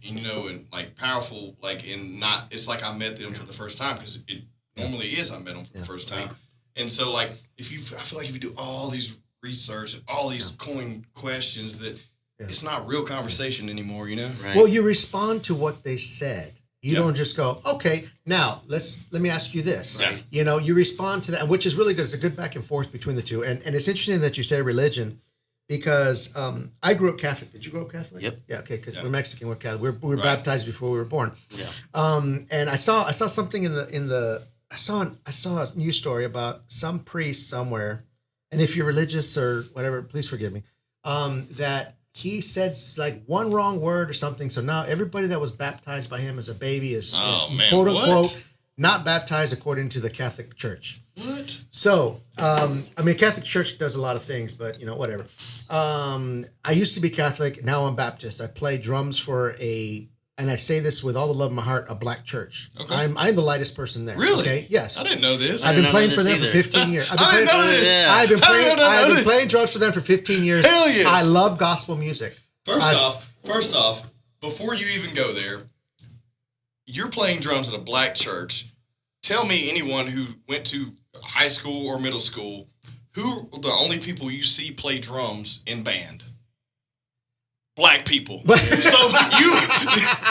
And like powerful, like it's like I met them for the first time because it normally is I met them for the first time, and so like I feel like if you do all these research and all these coin questions that it's not real conversation anymore, Right. Well, you respond to what they said. You don't just go, okay, now let me ask you this. Right. You respond to that, which is really good. It's a good back and forth between the two, and it's interesting that you say religion. Because I grew up Catholic. Did you grow up Catholic? Yep. Yeah. Okay. Because we're Mexican. We're Catholic. We were baptized before we were born. Yeah. And I saw something I saw a news story about some priest somewhere, and if you're religious or whatever, please forgive me. That he said like one wrong word or something. So now everybody that was baptized by him as a baby is quote unquote not baptized according to the Catholic Church. What? So, Catholic Church does a lot of things, but whatever. I used to be Catholic. Now I'm Baptist. I play drums for and I say this with all the love in my heart, a black church. Okay. I'm the lightest person there. Really? Okay. Yes. I didn't know this. I've been playing for them for 15 years. I didn't know this. I've been playing drums for them for 15 years. Hell yes. I love gospel music. First off, before you even go there, you're playing drums at a black church. Tell me anyone who went to high school or middle school, who are the only people you see play drums in band? Black people. So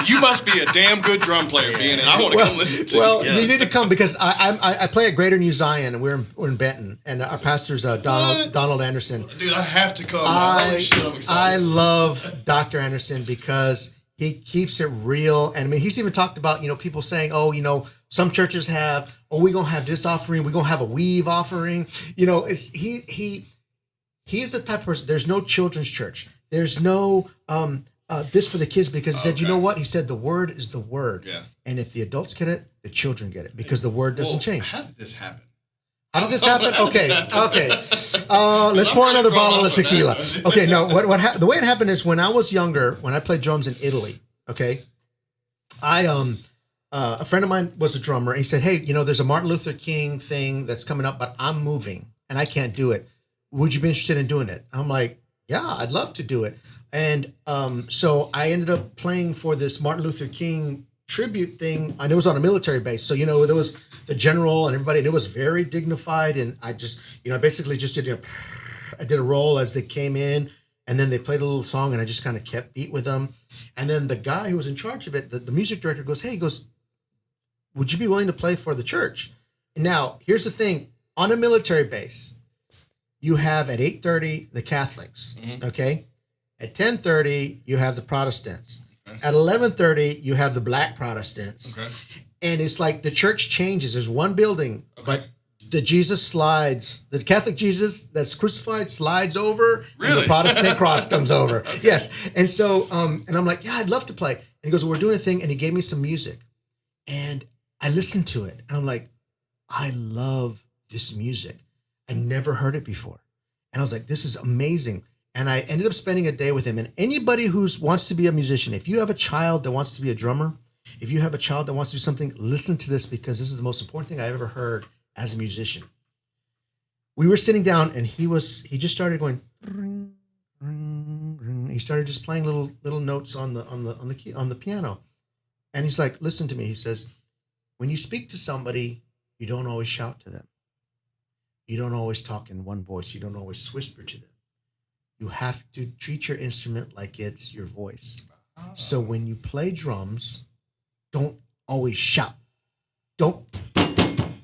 you must be a damn good drum player, Ben, and I want to come listen to you. Well, you need to come because I play at Greater New Zion, and we're in Benton, and our pastor's Donald Anderson. Dude, I have to come. Holy shit, I'm excited. I love Dr. Anderson because he keeps it real, and he's even talked about people saying, some churches have, we're going to have this offering. We're going to have a weave offering. He's the type of person. There's no children's church. There's no this for the kids because he said, you know what? He said the word is the word. Yeah. And if the adults get it, the children get it because the word doesn't change. How did this happen? How did this happen? Okay. Let's pour another bottle of tequila. Okay, no. The way it happened is when I was younger, when I played drums in Italy, okay, a friend of mine was a drummer. And he said, hey, there's a Martin Luther King thing that's coming up, but I'm moving and I can't do it. Would you be interested in doing it? I'm like, yeah, I'd love to do it. And so I ended up playing for this Martin Luther King tribute thing. And it was on a military base. So, there was the general and everybody, and it was very dignified. And I just, I basically just did a roll as they came in. And then they played a little song and I just kind of kept beat with them. And then the guy who was in charge of it, the music director goes, hey, would you be willing to play for the church? And now, here's the thing. On a military base, you have at 8:30 the Catholics, okay? At 10:30, you have the Protestants. Okay. At 11:30, you have the Black Protestants. Okay. And it's like the church changes. There's one building, but the Catholic Jesus that's crucified slides over, and the Protestant cross comes over. Okay. Yes. And so, and I'm like, yeah, I'd love to play. And he goes, well, we're doing a thing. And he gave me some music. And I listened to it. And I'm like, I love this music. I never heard it before. And I was like, this is amazing. And I ended up spending a day with him. And anybody who wants to be a musician, if you have a child that wants to be a drummer, if you have a child that wants to do something, listen to this because this is the most important thing I ever heard as a musician. We were sitting down and he just started going, ring, ring, ring. He started just playing little notes on the piano. And he's like, listen to me. He says, when you speak to somebody, you don't always shout to them. You don't always talk in one voice. You don't always whisper to them. you have to treat your instrument like it's your voice. So when you play drums, don't always shout. Don't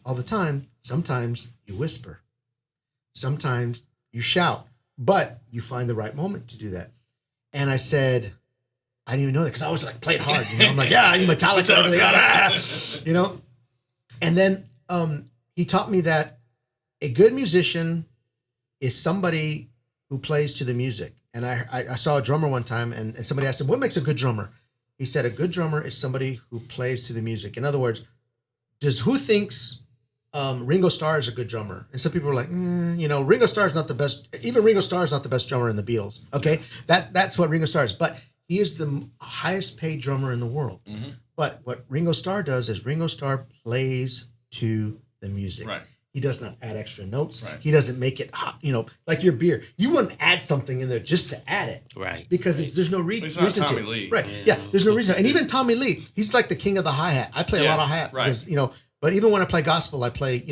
all the time. Sometimes you whisper. Sometimes you shout, but you find the right moment to do that. And I said, I didn't even know that because I was like playing hard. I'm like, yeah, I need Metallica. And then he taught me that a good musician is somebody who plays to the music. And I saw a drummer one time, and somebody asked him, what makes a good drummer? He said, a good drummer is somebody who plays to the music. In other words, who thinks Ringo Starr is a good drummer? And some people are like, Ringo Starr is not the best. Even Ringo Starr is not the best drummer in the Beatles. Okay, that's what Ringo Starr is. But he is the highest paid drummer in the world. Mm-hmm. But what Ringo Starr does is Ringo Starr plays to the music. Right. He does not add extra notes. Right. He doesn't make it hot, like your beer. You wouldn't add something in there just to add it. Right. Because there's no reason to. Tommy Lee. Right. Yeah. There's no reason. And even Tommy Lee, he's like the king of the hi-hat. I play a lot of hi-hat. Right. Because, but even when I play gospel, I play,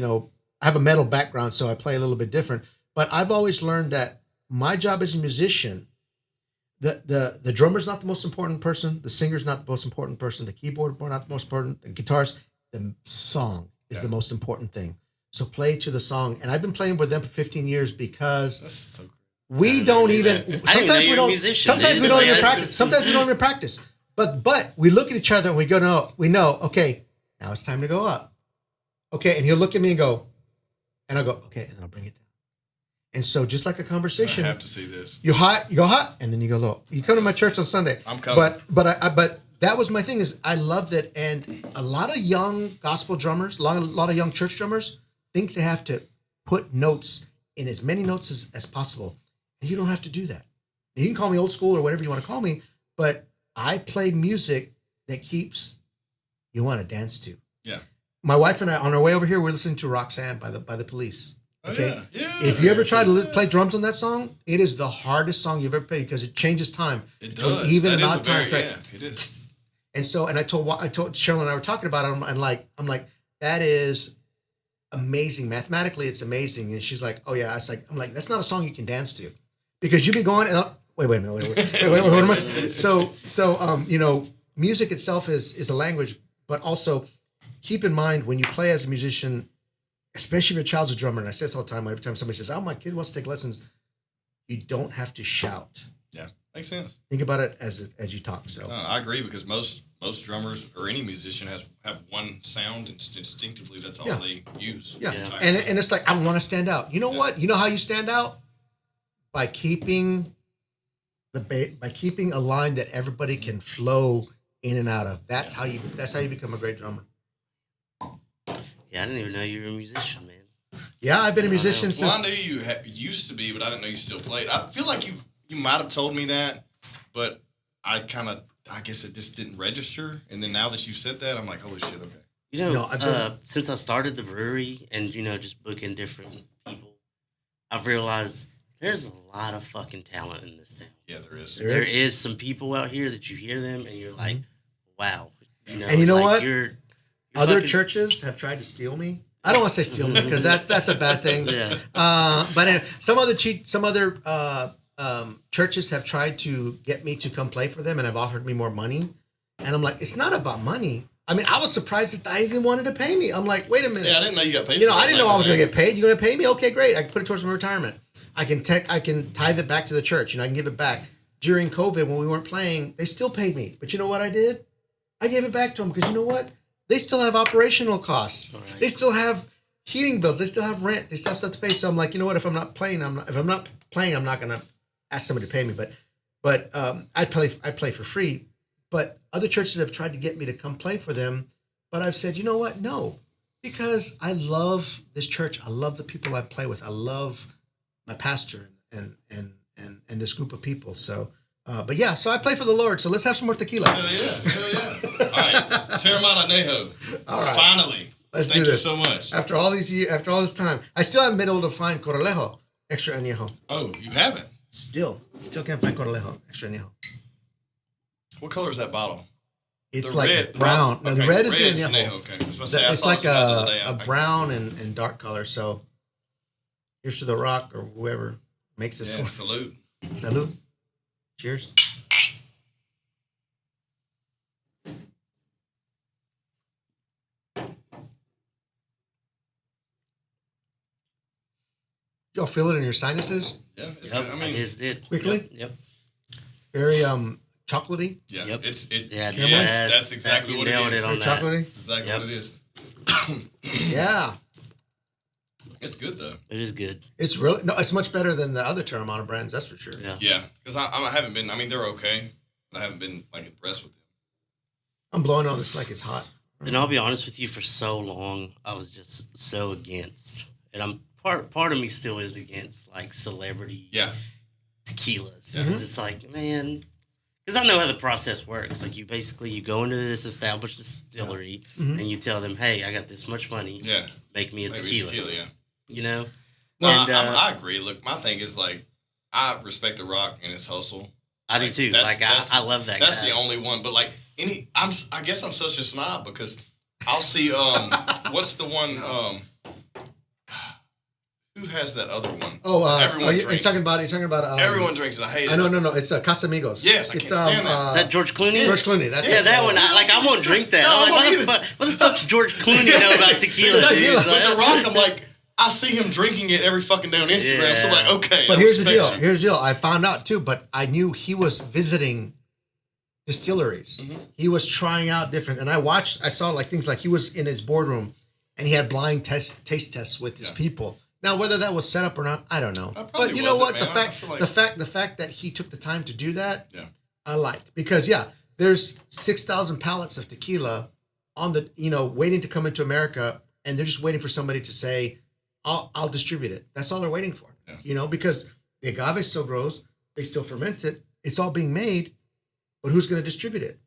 I have a metal background, so I play a little bit different. But I've always learned that my job as a musician, the drummer's not the most important person. The singer's not the most important person. The keyboard not the most important. The guitarist, the song is the most important thing. So play to the song. And I've been playing with them for 15 years because we don't even, sometimes we don't even practice. Sometimes we don't even practice. But we look at each other and we know, okay, now it's time to go up. Okay. And he'll look at me and go, and I'll go, okay. And then I'll bring it down. And so just like a conversation. I have to see this. You go hot, and then you go low. You come to my church on Sunday. I'm coming. But that was my thing is I loved it. And a lot of young gospel drummers, a lot of young church drummers think they have to put notes in as many notes as possible. And you don't have to do that. You can call me old school or whatever you want to call me, but I play music that you want to dance to. Yeah. My wife and I, on our way over here, we're listening to Roxanne by the Police. Okay. Oh, yeah. If you ever try to play drums on that song, it is the hardest song you've ever played because it changes time. It does. Even and odd time. Yeah, it is. And so, I told Cheryl and I were talking about it, and I'm like, that is amazing. Mathematically, it's amazing. And she's like, oh yeah. I'm like, that's not a song you can dance to, because you be going and wait a minute, wait. So music itself is a language, but also keep in mind when you play as a musician, especially if your child's a drummer. And I say this all the time. Every time somebody says, "Oh, my kid wants to take lessons," you don't have to shout. Yeah, makes sense. Think about it as you talk. So I agree, because most drummers or any musician have one sound, and instinctively that's all they use. Yeah, and it's like, I want to stand out. You know what? You know how you stand out? By keeping a line that everybody can flow in and out of. That's how you become a great drummer. Yeah, I didn't even know you were a musician, man. Yeah, I've been a musician since. Well, I knew you used to be, but I didn't know you still played. I feel like you might have told me that, but I guess it just didn't register. And then now that you said that, I'm like, holy shit, okay. Since I started the brewery and, just booking different people, I've realized there's a lot of fucking talent in this town. Yeah, there is. There is some people out here that you hear them and you're like, wow. And you know what? You're Other churches have tried to steal me. I don't want to say steal me because that's a bad thing. Yeah. But anyway, some other churches have tried to get me to come play for them and have offered me more money. And I'm like, it's not about money. I mean, I was surprised that they even wanted to pay me. I'm like, wait a minute. Yeah, I didn't know you got paid. I didn't know I was going to get paid. You're going to pay me? Okay, great. I can put it towards my retirement. I can tithe it back to the church. I can give it back. During COVID, when we weren't playing, they still paid me. But you know what I did? I gave it back to them because you know what? They still have operational costs. Right. They still have heating bills. They still have rent. They still have stuff to pay. So I'm like, you know what? If I'm not playing, I'm not going to ask somebody to pay me. But I play for free. But other churches have tried to get me to come play for them. But I've said, you know what? No, because I love this church. I love the people I play with. I love my pastor and this group of people. So, but yeah, so I play for the Lord. So let's have some more tequila. Hell yeah. All right, Tapatio Anejo. All right, finally. Let's do this. Thank you so much. After all this time, I still haven't been able to find Corralejo Extra Añejo. Oh, you haven't? Still can't find Corralejo Extra Añejo. What color is that bottle? It's the like red, brown. Okay. No, the red is the Añejo. Añejo. Okay. It's like a brown and dark color. So here's to the rock or whoever makes this one. Salute. Salud. Cheers. Y'all feel it in your sinuses? Yeah, it's Yep, good. I just did. Quickly? Yep. Very chocolatey. Yeah, Yep. That's exactly what it is. On Very chocolatey. That's exactly what it is. Yeah. It's good though. It is good. It's really it's much better than the other Terramana brands, that's for sure. Yeah. Yeah, because I haven't been. I mean, they're okay. I haven't been like impressed with them. I'm blowing on this like it's hot. And I'll be honest with you, for so long I was just so against, and I'm part of me still is against like celebrity tequilas. Yeah. 'Cause it's like, man, because I know how the process works. Like you go into this established distillery and you tell them, hey, I got this much money. Yeah, make me a maybe tequila. yeah. You know. No, And, I agree. Look, my thing is like I respect The Rock and his hustle. I do too. Like I love that. That's guy. the only one. But like I guess I'm such a snob because I'll see what's the one who has that other one? Everyone drinks. You're talking about Everyone drinks it. I hate it. No. It's Casamigos. Yes, I can't stand that. Is that George Clooney? George Clooney. That's that one. I won't drink that. No, I'm like, what the fuck's George Clooney know about tequila, dude? But The Rock, I'm like, I see him drinking it every fucking day on Instagram. So I'm like, okay. But I here's the respect deal. you. Here's the deal. I found out too, but I knew he was visiting distilleries. Mm-hmm. He was trying out different, and I saw like things like he was in his boardroom, and he had blind taste tests with his people. Now, whether that was set up or not, I don't know. But you know what? Man. The fact that he took the time to do that, Yeah. I liked, because there's 6,000 pallets of tequila on the waiting to come into America, and they're just waiting for somebody to say, I'll distribute it. That's all they're waiting for. Yeah. Because the agave still grows, they still ferment it, it's all being made, but who's going to distribute it?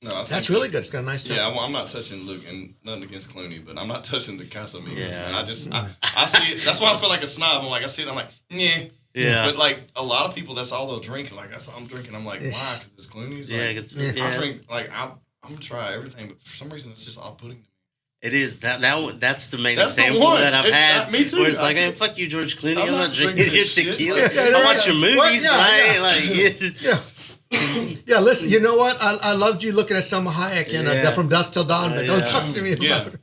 No, I think that's really good. It's got a nice tone. Yeah, I'm not touching Luke, and nothing against Clooney, but I'm not touching the Casamigos. Yeah. Man. I see it. That's why I feel like a snob. I'm like, I see it. I'm like, yeah. Yeah. But like a lot of people, that's all they'll drink. Like that's all I'm drinking. I'm like, why? Because it's Clooney's. Like, I drink like I'm gonna try everything, but for some reason it's just off-putting. It is that one. That's the main That's the example one. that I've had. Me too. Where it's like, hey, fuck you, George Clooney. I'm not drinking drinking your this shit. tequila. Like, I watch your movies, What? but I Yeah, ain't like. Yeah. Yeah, listen, you know what? I loved you looking at Selma Hayek in From Dusk Till Dawn, but don't talk to me about it.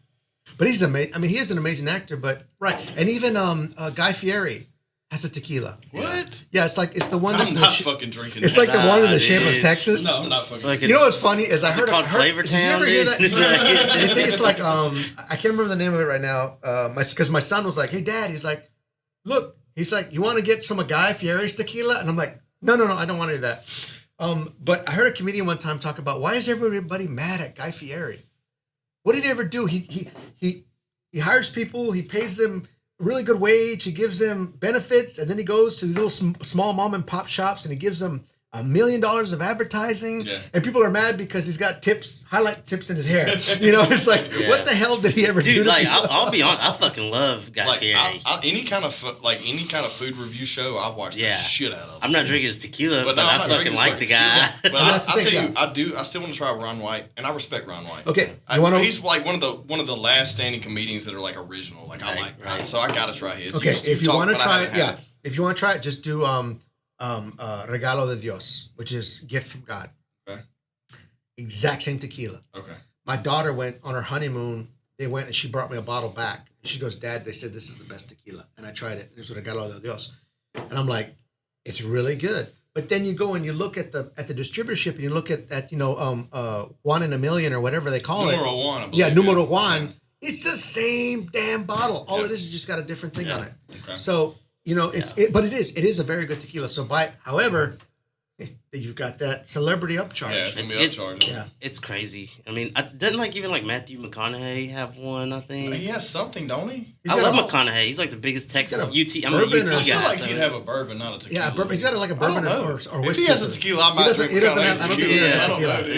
But he's amazing. I mean, he is an amazing actor, but and even Guy Fieri has a tequila. What? Yeah, it's the one that's I'm not fucking drinking. It's that. like the one in the shape of Texas. No, I'm not fucking. Like you know what's funny is I heard called Flavor Did you Town, ever hear dude? that? I think it's like I can't remember the name of it right now. Because my son was like, "Hey, Dad," he's like, "Look," he's like, "You want to get some of Guy Fieri's tequila?" And I'm like, "No, I don't want any of that." But I heard a comedian one time talk about why is everybody mad at Guy Fieri? What did he ever do? He hires people, he pays them a really good wage, he gives them benefits, and then he goes to these little small mom and pop shops and he gives them $1 million of advertising, and people are mad because he's got highlight tips in his hair. It's like, what the hell did he ever do? Dude, like, I'll be honest, I fucking love Guy Fieri. Any kind of food review show, I watch the shit out of. I'm not drinking his tequila, but no, I fucking like the guy. But I tell you, I still want to try Ron White, and I respect Ron White. Okay, he's like one of the last standing comedians that are like original. Like I like, right? So I gotta try his. Okay, if you want to try it, if you want to try it, just do Regalo De Dios, which is gift from God. Okay. Exact same tequila. Okay. My daughter went on her honeymoon. They went and she brought me a bottle back. She goes, "Dad, they said this is the best tequila," and I tried it. It was Regalo De Dios, and I'm like, it's really good. But then you go and you look at the distributorship and you look at Juan in a Million or whatever they call it. Numero Juan. I believe. Yeah, Numero Juan. Yeah. It's the same damn bottle. All it is just got a different thing on it. Okay. So. But it is a very good tequila. So buy it. However, you've got that celebrity upcharge. Yeah, it's gonna be upcharge. Yeah, it's crazy. I mean, doesn't even Matthew McConaughey have one? I think he has something, don't he? I love McConaughey. He's like the biggest Texas UT. I'm a UT guy. I feel like he'd have a bourbon, not a tequila. Yeah, bourbon. He's got like a bourbon or whiskey. If he has a tequila, I might drink McConaughey's tequila. I don't know, dude.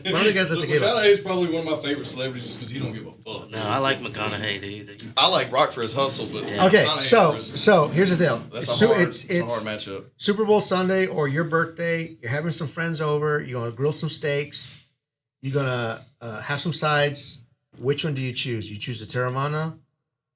I don't think he has a tequila. McConaughey's probably one of my favorite celebrities just because he don't give a fuck. No, I like McConaughey, dude. I like Rock for his hustle, but okay. So here's the deal. That's a hard matchup. Super Bowl Sunday or your birthday. You're having some friends over. You're gonna grill some steaks. You're gonna have some sides. Which one do you choose? You choose the Terramana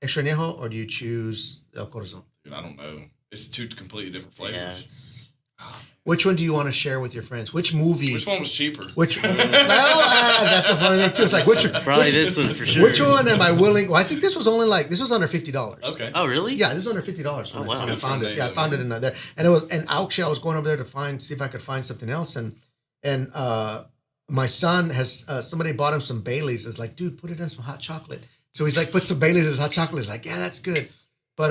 Extra Añejo, or do you choose El Corazon? Dude, I don't know. It's two completely different flavors. Yeah, Which one do you want to share with your friends? Which movie? Which one was cheaper? Well, that's a funny thing too. It's like this one for sure. Which one am I willing? Well, I think this was under $50. Okay. Oh, really? Yeah, this was under $50. Oh, wow. I found it. Yeah, I found it in there. And actually, I was going over there to see if I could find something else. And my son has somebody bought him some Baileys. It's like, dude, put it in some hot chocolate. So he's like, put some Baileys in his hot chocolate. He's like, yeah, that's good. But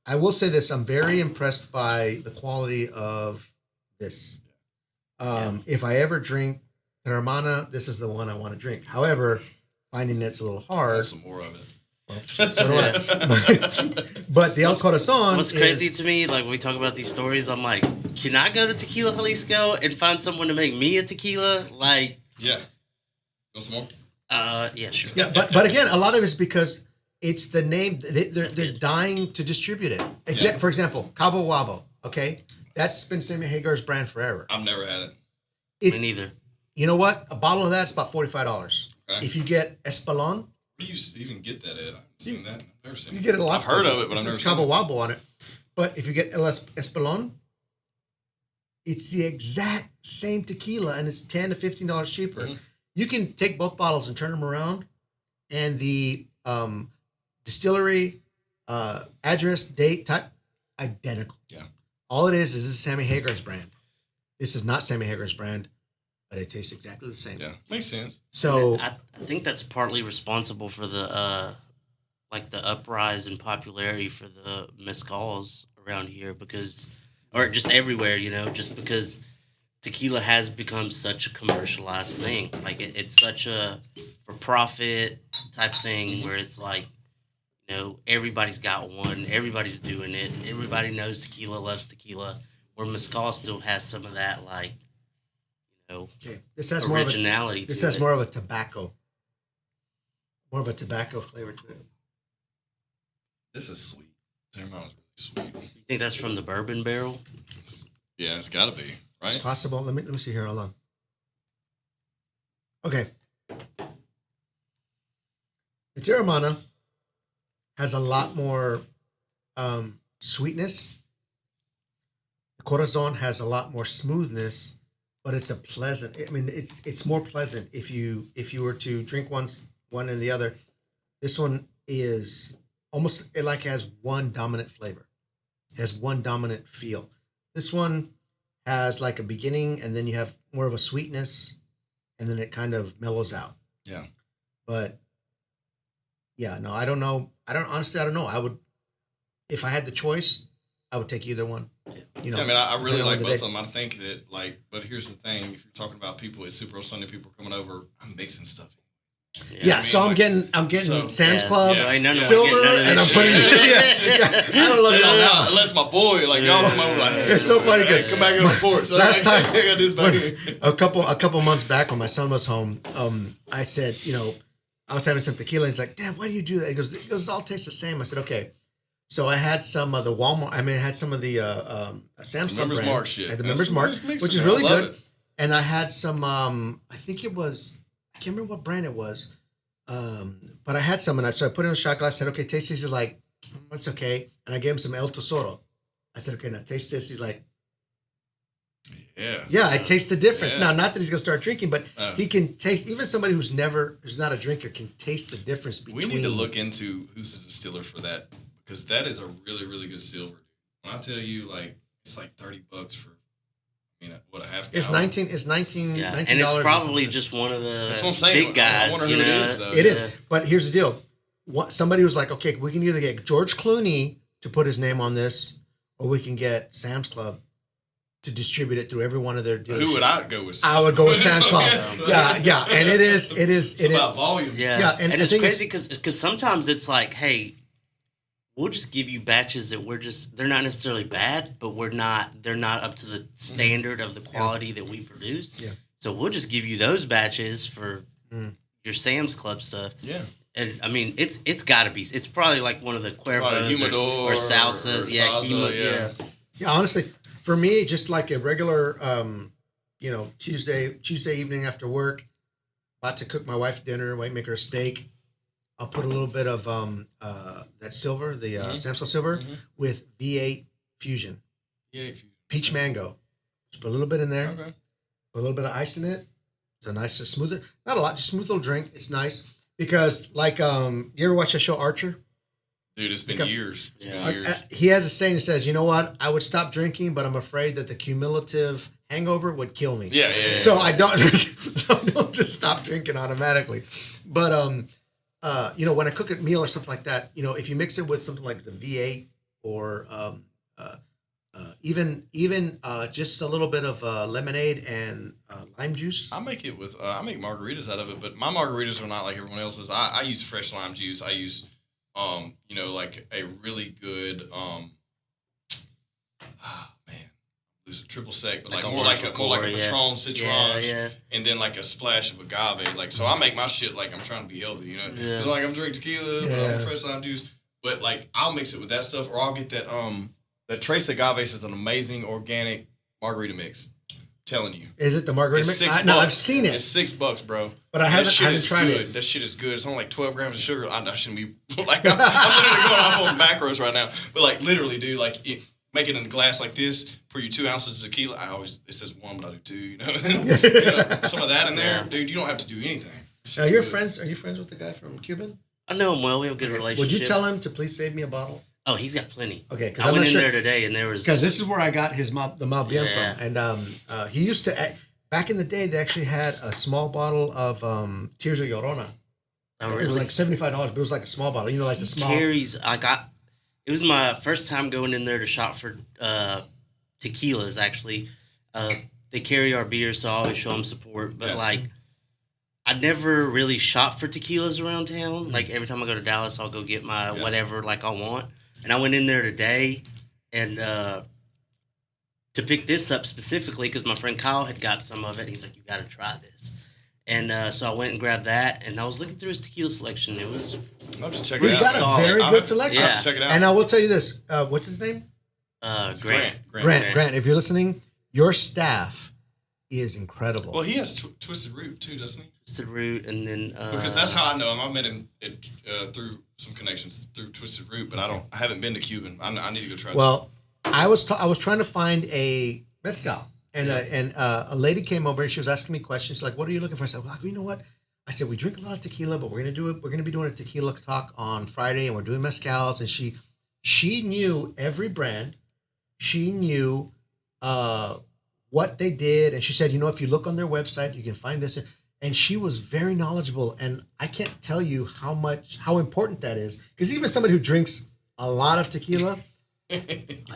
I will say this: I'm very impressed by the quality of this. If I ever drink Hermana, this is the one I want to drink. However, finding it's a little hard. Some more of it. Well, so do I. But the El Corazon. What's crazy to me, like when we talk about these stories, I'm like, can I go to Tequila Jalisco and find someone to make me a tequila? Like, yeah. Want some more? Yeah, sure. Yeah, but again, a lot of it's because it's the name. They're dying to distribute it. For example, Cabo Wabo. Okay, that's been Sammy Hagar's brand forever. I've never had Me neither. You know what? A bottle of that's about $45. Okay. If you get Espolon, where do you even get that at? I've seen that. I've never seen you it. get it a lot. I've heard of it, but I've never seen Cabo it. Wabo on it. But if you get Espolon, it's the exact same tequila, and it's $10 to $15 cheaper. Mm-hmm. You can take both bottles and turn them around, and the distillery, address, date, type, identical. Yeah. All it is this is Sammy Hagar's brand. This is not Sammy Hagar's brand, but it tastes exactly the same. Yeah, makes sense. So I think that's partly responsible for the the uprise in popularity for the mezcals around here or just everywhere, just because tequila has become such a commercialized thing. Like it's such a for profit type thing where it's like, everybody's got one, everybody's doing it, everybody knows tequila, loves tequila, where mezcal still has some of that, okay. This has originality. This has more of a tobacco flavor to it. This is sweet. Hermana's really sweet. You think that's from the bourbon barrel? Yeah, it's got to be, right? It's possible. Let me see here. Hold on. Okay. The Terramana has a lot more sweetness. The Corazon has a lot more smoothness, but it's it's more pleasant if you were to drink one and the other. This one is almost has one dominant flavor. It has one dominant feel. This one has like a beginning, and then you have more of a sweetness, and then it kind of mellows out. Yeah. But yeah, no, I don't know. I don't know. I would, if I had the choice, I would take either one. Yeah, I really like both of them. I think that but here's the thing: if you're talking about people at Super Bowl Sunday, people coming over, I'm mixing stuff. Yeah, so I'm getting Sam's Club silver, and I'm putting it. I don't love it. Unless my boy, y'all come over, it's so funny because come back and report. So last time, I got this back here. a couple months back when my son was home, I said, I was having some tequila. He's like, Dad, why do you do that? He goes, it all tastes the same. I said, okay. So I had some of the Walmart. I had some of the Sam's Club brand. Mark shit. I had the Members Mark, which is really good. And I had some. I think it was. I can't remember what brand it was. But I had some, and so I put it in a shot glass. I said, "Okay, taste this." He's like, "It's okay." And I gave him some El Tesoro. I said, "Okay, now taste this." He's like, "Yeah, I taste the difference." Now, not that he's gonna start drinking, but he can taste. Even somebody who's not a drinker can taste the difference between. We need to look into who's the distiller for that, because that is a really, really good silver. When I tell you, it's like $30 for. What, a half gallon? It's $19. Yeah, and it's probably just one of the big guys. I wonder who it is, though. It is. But here's the deal. Somebody was like, okay, we can either get George Clooney to put his name on this, or we can get Sam's Club to distribute it through every one of their dealerships. Who would I go with? I would go with Sam's Club. Yeah. And it is. It's about volume. Yeah. And it's crazy because sometimes it's like, hey, we'll just give you batches that they're not necessarily bad, but they're not up to the standard of the quality that we produce. Yeah. So we'll just give you those batches for your Sam's Club stuff. Yeah. And it's gotta be, it's probably like one of the Cuervos or Salsas. Yeah. Honestly, for me, just like a regular, Tuesday evening after work, about to cook my wife dinner, make her a steak. I'll put a little bit of that silver, the Sam's Club silver, with V8 Fusion. Yeah. Peach mango. Just put a little bit in there. Okay. Put a little bit of ice in it. It's a nice, smoother, not a lot, just smooth little drink. It's nice because, like, you ever watch that show Archer? Dude, it's been years. Yeah. Years. He has a saying that says, you know what? I would stop drinking, but I'm afraid that the cumulative hangover would kill me. Yeah. So I don't just stop drinking automatically. But, when I cook a meal or something like that, if you mix it with something like the V8 or even just a little bit of lemonade and lime juice. I make it with I make margaritas out of it, but my margaritas are not like everyone else's. I use fresh lime juice. I use like a really good lose a triple sec, but like more like a Patron Citron, and then like a splash of agave. Like, so I make my shit like I'm trying to be healthy, It's like I'm drinking tequila, but I'm fresh lime juice. But like I'll mix it with that stuff, or I'll get that Trace Agave is an amazing organic margarita mix. I'm telling you. Is it the margarita mix? $6. No, I've seen it. It's $6, bro. But I haven't tried good. it. That shit is good. It's only like 12 grams of sugar. I shouldn't be like I'm literally going off on macros right now. But like literally, dude, like make it in a glass like this. Pour you 2 ounces of tequila. It says 1, but I do 2. Some of that in there, dude. You don't have to do anything. Are you friends with the guy from Cuban? I know him well. We have a good relationship. Would you tell him to please save me a bottle? Oh, he's got plenty. Okay, because I went in there today and there was... Because this is where I got the Mal Bien from. And he used to... Back in the day, they actually had a small bottle of Tears of Llorona. Oh, really? It was like $75, but it was like a small bottle. Like the small... It was my first time going in there to shop for tequilas, actually. They carry our beers, so I always show them support. But, I never really shop for tequilas around town. Like, every time I go to Dallas, I'll go get my whatever, I want. And I went in there today and to pick this up specifically because my friend Kyle had got some of it. He's like, you got to try this. And so I went and grabbed that, and I was looking through his tequila selection. It was... I'll have to check it out. He's got a very good selection. I'll have to check it out. And I will tell you this. What's his name? Grant. Grant, if you're listening, your staff is incredible. Well, he has Twisted Root, too, doesn't he? Twisted Root, and then... because that's how I know him. I met him through some connections through Twisted Root, but I haven't been to Cuban. I need to go try that. Well, I was trying to find a mezcal. And a lady came over and she was asking me questions like, "What are you looking for?" I said, "Well, you know what?" I said, "We drink a lot of tequila, but we're gonna be doing a tequila talk on Friday, and we're doing mezcals." And she knew every brand, she knew what they did, and she said, "If you look on their website, you can find this." And she was very knowledgeable, and I can't tell you how important that is, because even somebody who drinks a lot of tequila.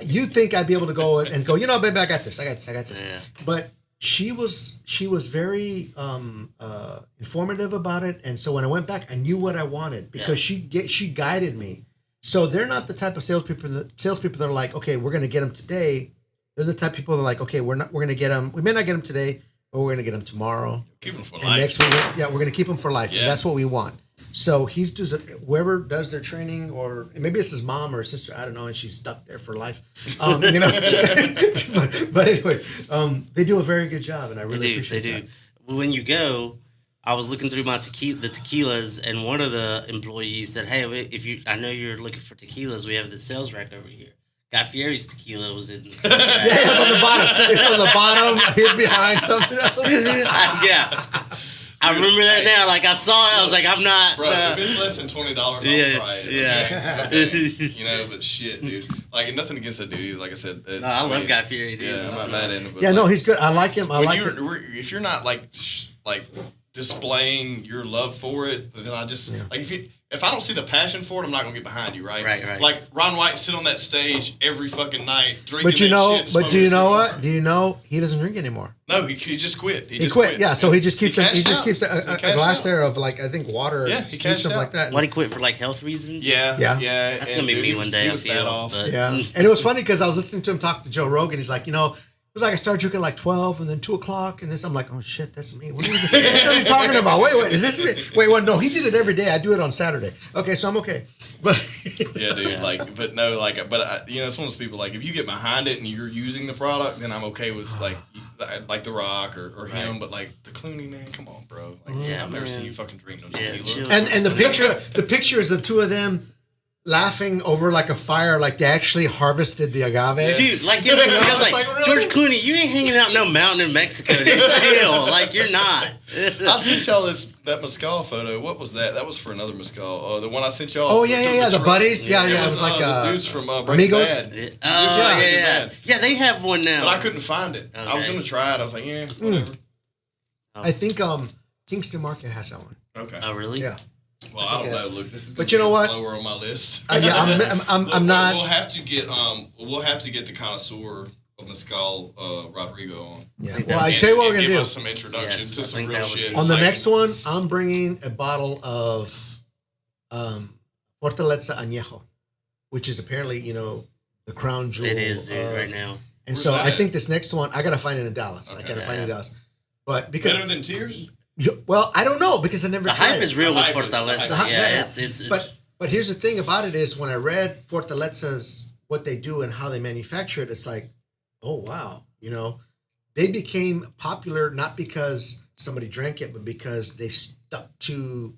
You'd think I'd be able to go, baby, I got this. Yeah. But she was very informative about it, and so when I went back, I knew what I wanted because she guided me. So they're not the type of salespeople that are like, okay, we're going to get them today. They're the type of people that are like, okay, we're going to get them. We may not get them today, but we're going to get them tomorrow. Keep them for and life. Next week, we're going to keep them for life. Yeah. And that's what we want. So whoever does their training, or maybe it's his mom or his sister, I don't know, and she's stuck there for life. But anyway, they do a very good job, and I really appreciate that. They do. When you go, I was looking through the tequilas, and one of the employees said, "Hey, I know you're looking for tequilas, we have the sales rack over here." Guy Fieri's tequila was in the sales rack. It's on the bottom. It's on the bottom, hid behind something else. Yeah. I remember that now. Like, I saw it. I was like, I'm not... Bro, if it's less than $20, I'll try it. Yeah. Okay. But shit, dude. Like, nothing against that dude either. Like I said... I love Guy Fieri, dude. Yeah, I'm not mad at him. But no, he's good. I like him. If you're not, like displaying your love for it, then I just... Yeah. Like, if I don't see the passion for it, I'm not going to get behind you, right? Right. Like, Ron White sit on that stage every fucking night drinking But you know what? Do you know he doesn't drink anymore? No, he just quit. He quit. Yeah, so he just keeps a glass there of, like, I think water or something like that. Why did he quit? For, like, health reasons? Yeah. That's going to be me one day, I feel. Bad off. Yeah. And it was funny because I was listening to him talk to Joe Rogan. He's like, it was like I started drinking like 12 and then 2 o'clock and this. I'm like, oh shit, that's me. What is he talking about? Wait, is this me? Wait, well, no, he did it every day. I do it on Saturday. Okay, so I'm okay. But yeah, dude. It's one of those people. Like, if you get behind it and you're using the product, then I'm okay with like The Rock or him. But like the Clooney, man, come on, bro. Like, I've never seen you fucking drink no tequila. And the picture is the two of them. laughing over like a fire, like they actually harvested the agave. Dude, like it makes me like really? George Clooney, you ain't hanging out in no mountain in Mexico. Just chill. Like you're not. I sent y'all that Mezcal photo. What was that? That was for another Mezcal. The one I sent y'all. Oh yeah, the buddies. Yeah, it was like the dudes from Breaking Amigos. Bad. Yeah, they have one now. But I couldn't find it. Okay. I was gonna try it. I was like, yeah, whatever. I think Kingston Market has that one. Okay. Oh really? Yeah. Well, I don't know. Look, this is but you know what? Lower on my list. Yeah, I'm not. We'll have to get the connoisseur of Mezcal, Rodrigo on. Yeah. Well, I tell you what we're gonna do. Give us some introduction to some real shit. On the next one, I'm bringing a bottle of Fortaleza Añejo, which is apparently the crown jewel. It is, dude, right now. And so I think this next one, I gotta find it in Dallas. Okay. I gotta find it in Dallas. But because better than Tears. Well, I don't know because I never tried it. The hype is real with Fortaleza. Yeah, it's but here's the thing about it is when I read Fortaleza's what they do and how they manufacture it, it's like, oh wow, they became popular not because somebody drank it, but because they stuck to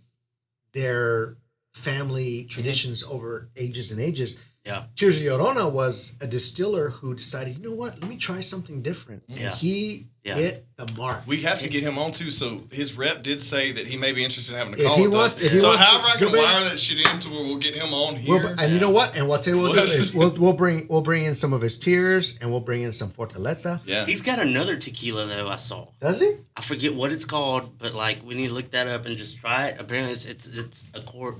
their family traditions over ages and ages. Yeah. Tears of Llorona was a distiller who decided, you know what, let me try something different. And he hit the mark. We have to get him on too. So his rep did say that he may be interested in having a If call he with wants- us. if he So wants however I to can zoom in- wire that shit in to where we'll get him on here. And you know what? And what we'll do is we'll bring in some of his tears and we'll bring in some Fortaleza. Yeah. He's got another tequila though. I saw. Does he? I forget what it's called, but like we need to look that up and just try it. Apparently, it's a quart.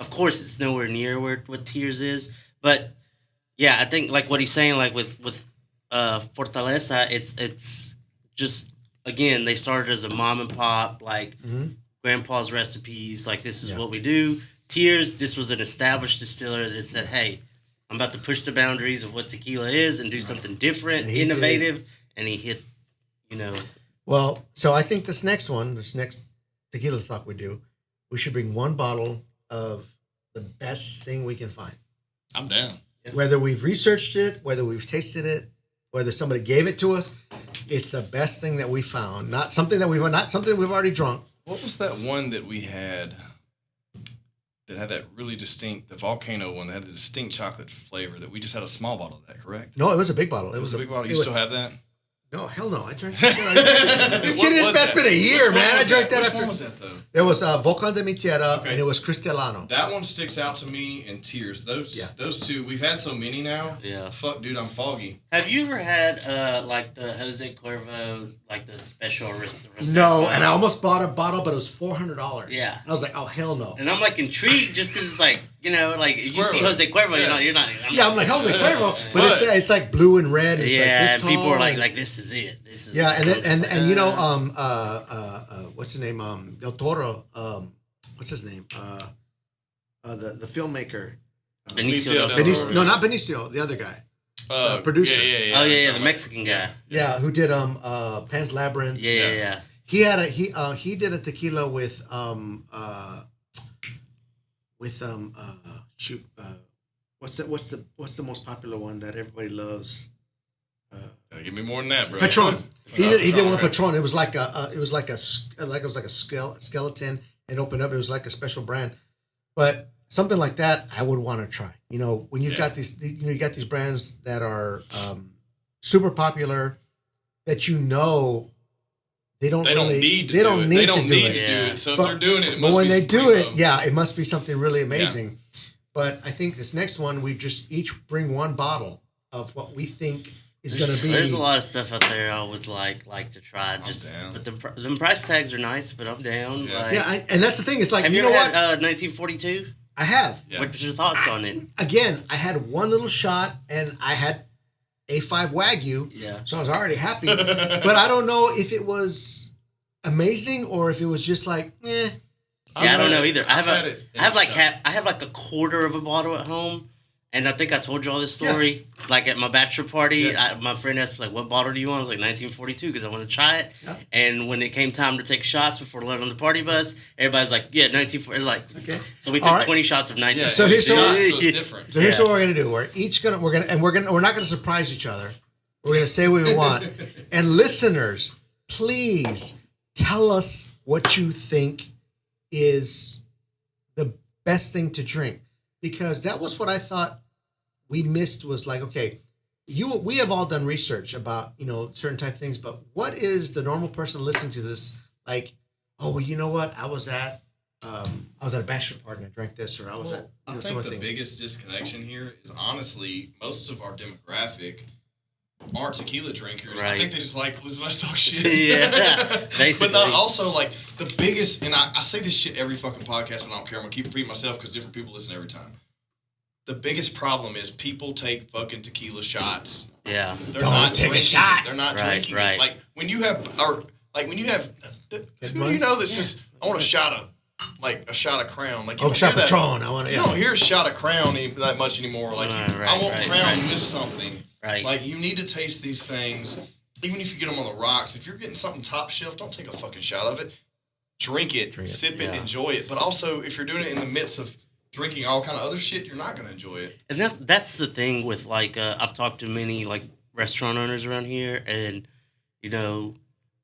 Of course, it's nowhere near what Tears is, but yeah, I think like what he's saying, like with Fortaleza, it's just again they started as a mom and pop, like grandpa's recipes, like this is what we do. Tears, this was an established distiller that said, hey, I'm about to push the boundaries of what tequila is and do something different, innovative, and he hit, Well, so I think this next Tequila Talk we do, we should bring one bottle of the best thing we can find. I'm down. Whether we've researched it, whether we've tasted it, whether somebody gave it to us, it's the best thing that we found. Not something we've already drunk. What was that one that we had that had that really distinct, the volcano one that had the distinct chocolate flavor that we just had a small bottle of that, correct? No, it was a big bottle. It was a big bottle. You still have that? No, hell no. I drank that. You kidding? That's been a year, man. I drank that. Which one was that though? There was Volcan de mi Tierra, and it was Cristalano. That one sticks out to me in Tears. Those two, we've had so many now. Yeah. Fuck, dude, I'm foggy. Have you ever had like the Jose Cuervo, like the special No, and I almost bought a bottle, but it was $400. Yeah. And I was like, oh, hell no. And I'm like intrigued just because it's like, like you see Jose Cuervo, you're not. I'm like, Jose Cuervo, but it's like blue and red. It's like this and tall, people are like, this is it. This is what's his name? Del Toro. What's his name? The filmmaker. Benicio. Benicio. No, not Benicio. The other guy. Producer. Yeah, the Mexican guy. Yeah, who did Pan's Labyrinth. Yeah. He had he did a tequila with what's the most popular one that everybody loves? Give me more than that, bro. Patron. He did one Patron. It was like a skeleton. It opened up. It was like a special brand, but something like that I would want to try. When you've got these, you got these brands that are super popular, that they don't need to do it. So if they're doing it, it must be. But when they do it, it must be something really amazing. Yeah. But I think this next one, we just each bring one bottle of what we think is going to be. There's a lot of stuff out there I would like to try. But the price tags are nice, but I'm down. Yeah, and that's the thing. It's like, have you ever had 1942? I have. Yeah. What's your thoughts on it? Again, I had one little shot, and I had A5 Wagyu. Yeah. So I was already happy. But I don't know if it was amazing or if it was just like, eh. Yeah, I don't know either. I have like a quarter of a bottle at home, and I think I told you all this story. Yeah. Like at my bachelor party, my friend asked me like, "What bottle do you want?" I was like 1942 because I want to try it. Yeah. And when it came time to take shots before loading on the party bus, everybody's like, "Yeah, 1940." Like, okay. So we took 20 shots of 1942. So here's it's different. So here's what we're gonna do. We're not gonna surprise each other. We're gonna say what we want. And listeners, please tell us what you think is the best thing to drink, because that was what I thought we missed was like, okay, we have all done research about, certain type of things, but what is the normal person listening to this like, oh, well, you know what? I was at a bachelor party and I drank this, or I was at. I think the biggest disconnection here is honestly most of our demographic aren't tequila drinkers. Right. I think they just like listen to us talk shit. Yeah, basically. But not also like the biggest, and I say this shit every fucking podcast, but I don't care. I'm gonna keep repeating myself because different people listen every time. The biggest problem is people take fucking tequila shots. Yeah, they're not take drinking. A shot. They're not drinking. Right. Like when you have, who do you know that says I want a shot of Crown. Like, shot of Patron. You don't hear a shot of Crown that much anymore. Like, I want Crown to miss something. Right. Like, you need to taste these things, even if you get them on the rocks. If you're getting something top shelf, don't take a fucking shot of it. Drink it, sip it, enjoy it. But also, if you're doing it in the midst of drinking all kind of other shit, you're not going to enjoy it. And that's the thing with, like, I've talked to many, like, restaurant owners around here, and,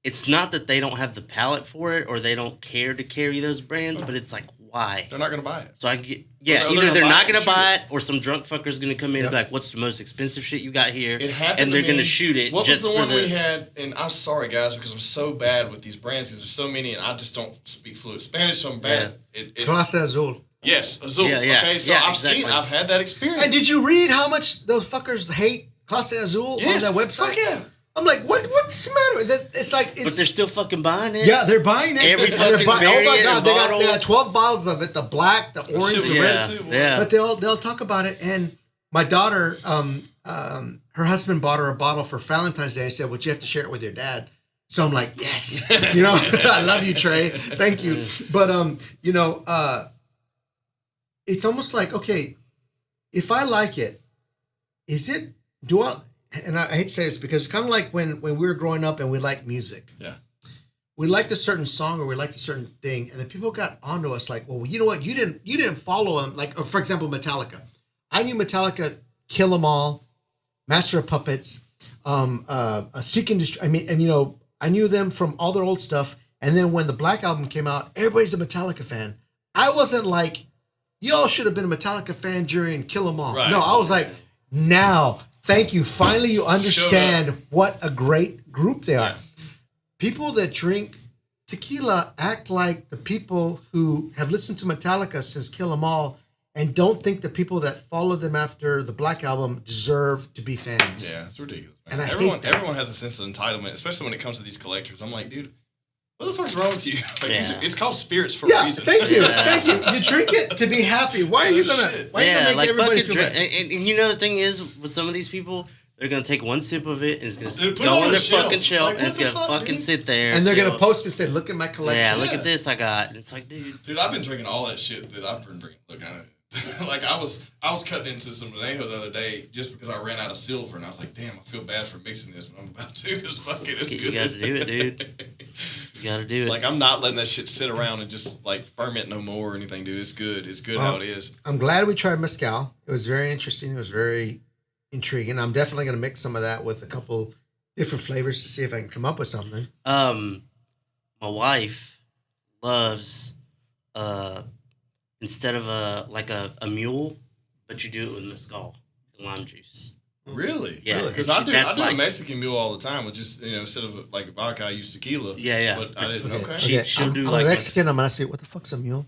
it's not that they don't have the palate for it or they don't care to carry those brands, but it's like, why? They're not going to buy it. So either they're not going to buy it or some drunk fucker's going to come in and be like, what's the most expensive shit you got here? It happened and they're going to shoot it. What was the one we had? And I'm sorry, guys, because I'm so bad with these brands because there's so many and I just don't speak fluent Spanish, so I'm bad. Clase Azul. Yes, Azul. Yeah. Okay, so I've had that experience. And did you read how much those fuckers hate Clase Azul on that website? Fuck yeah. I'm like, what's the matter with it? It's like, but they're still fucking buying it. Yeah, they're buying it. Every fucking variant. Oh my god, they got 12 bottles of it: the black, the orange, the red. Too, yeah. But they'll talk about it. And my daughter, her husband bought her a bottle for Valentine's Day. I said, "Well, you have to share it with your dad." So I'm like, "Yes, I love you, Trey. Thank you." But it's almost like, okay, if I like it, do I? And I hate to say this because it's kind of like when we were growing up and we liked music. Yeah. We liked a certain song or we liked a certain thing, and then people got onto us like, well, you know what? You didn't follow them. Like, for example, Metallica. I knew Metallica, Kill 'Em All, Master of Puppets, Seek and Destroy. I mean, and I knew them from all their old stuff. And then when the Black Album came out, everybody's a Metallica fan. I wasn't like, y'all should have been a Metallica fan during Kill 'Em All. Right. No, I was like, now. Thank you. Finally, you understand what a great group they are. Yeah. People that drink tequila act like the people who have listened to Metallica since Kill 'Em All and don't think the people that followed them after the Black Album deserve to be fans. Yeah, it's ridiculous, man. And everyone has a sense of entitlement, especially when it comes to these collectors. I'm like, dude, what the fuck's wrong with you? It's called spirits for a reason. Thank you. Thank you. You drink it to be happy. Why are you gonna make everybody feel bad? And the thing is, with some of these people, they're gonna take one sip of it and it's gonna go on their fucking shelf and it's gonna fucking sit there. And they're gonna post and say, "Look at my collection." Yeah, look at this I got. And it's like, dude, I've been drinking all that shit that I've been drinking. Look, like I was cutting into some Anejo the other day just because I ran out of silver and I was like, damn, I feel bad for mixing this, but I'm about to because fucking it's good. You gotta do it, dude. You gotta do it. Like, I'm not letting that shit sit around and just like ferment no more or anything, dude. It's good. It's good how it is. I'm glad we tried Mezcal. It was very interesting. It was very intriguing. I'm definitely gonna mix some of that with a couple different flavors to see if I can come up with something. My wife loves instead of a mule, but you do it with mezcal and lime juice. Really? Yeah. Because I do a Mexican mule all the time with just, instead of like vodka, I use tequila. Yeah. But I didn't. Okay. She'll do I'm like Mexican. I'm gonna say, what the fuck's a mule?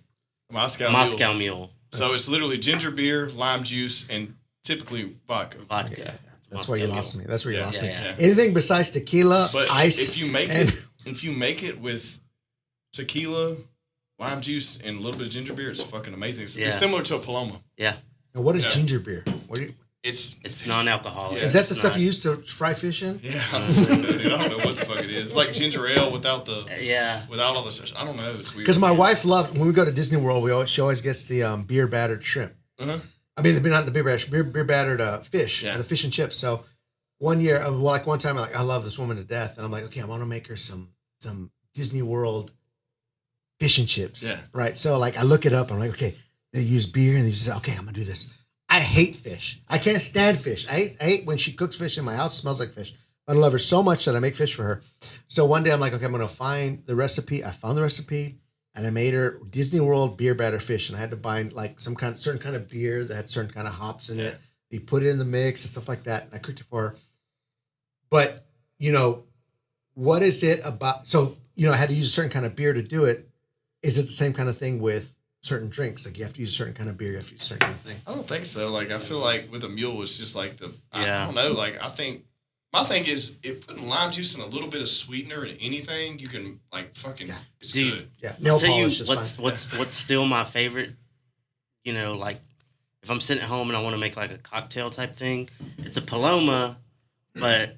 Moscow mule. So it's literally ginger beer, lime juice, and typically vodka. Yeah. That's where you lost me. That's where you lost me. Yeah. Anything besides tequila, ice. If you make it with tequila, lime juice, and a little bit of ginger beer, it's fucking amazing. It's similar to a Paloma. Yeah. Now, what is ginger beer? It's non-alcoholic. Is that the stuff you use to fry fish in? Yeah, I don't know what the fuck it is. It's like ginger ale without all the stuff. I don't know. It's weird. Because my wife loved, when we go to Disney World, she always gets the beer battered shrimp. Uh-huh. I mean, not the beer battered fish, the fish and chips. So one time, I love this woman to death, and I'm like, okay, I want to make her some Disney World fish and chips. Yeah. Right. So I look it up. I'm like, okay, they use beer, and they just say, okay, I'm gonna do this. I hate fish. I can't stand fish. I hate when she cooks fish in my house. It smells like fish. But I love her so much that I make fish for her. So one day I'm like, okay, I'm going to find the recipe. I found the recipe. and I made her Disney World beer batter fish, and I had to buy like certain kind of beer that had certain kind of hops in it. You put it in the mix and stuff like that, and I cooked it for her. But what is it about? So I had to use a certain kind of beer to do it. Is it the same kind of thing with certain drinks? Like you have to use a certain kind of beer, you have to use a certain kind of thing. I don't think so. Like I feel like with a mule, it's just like I don't know. Like I think. My thing is, if putting lime juice and a little bit of sweetener in anything, you can like fucking. It's good. Yeah, nail polish is fine. What's still my favorite. Like if I'm sitting at home and I want to make like a cocktail type thing, it's a Paloma. But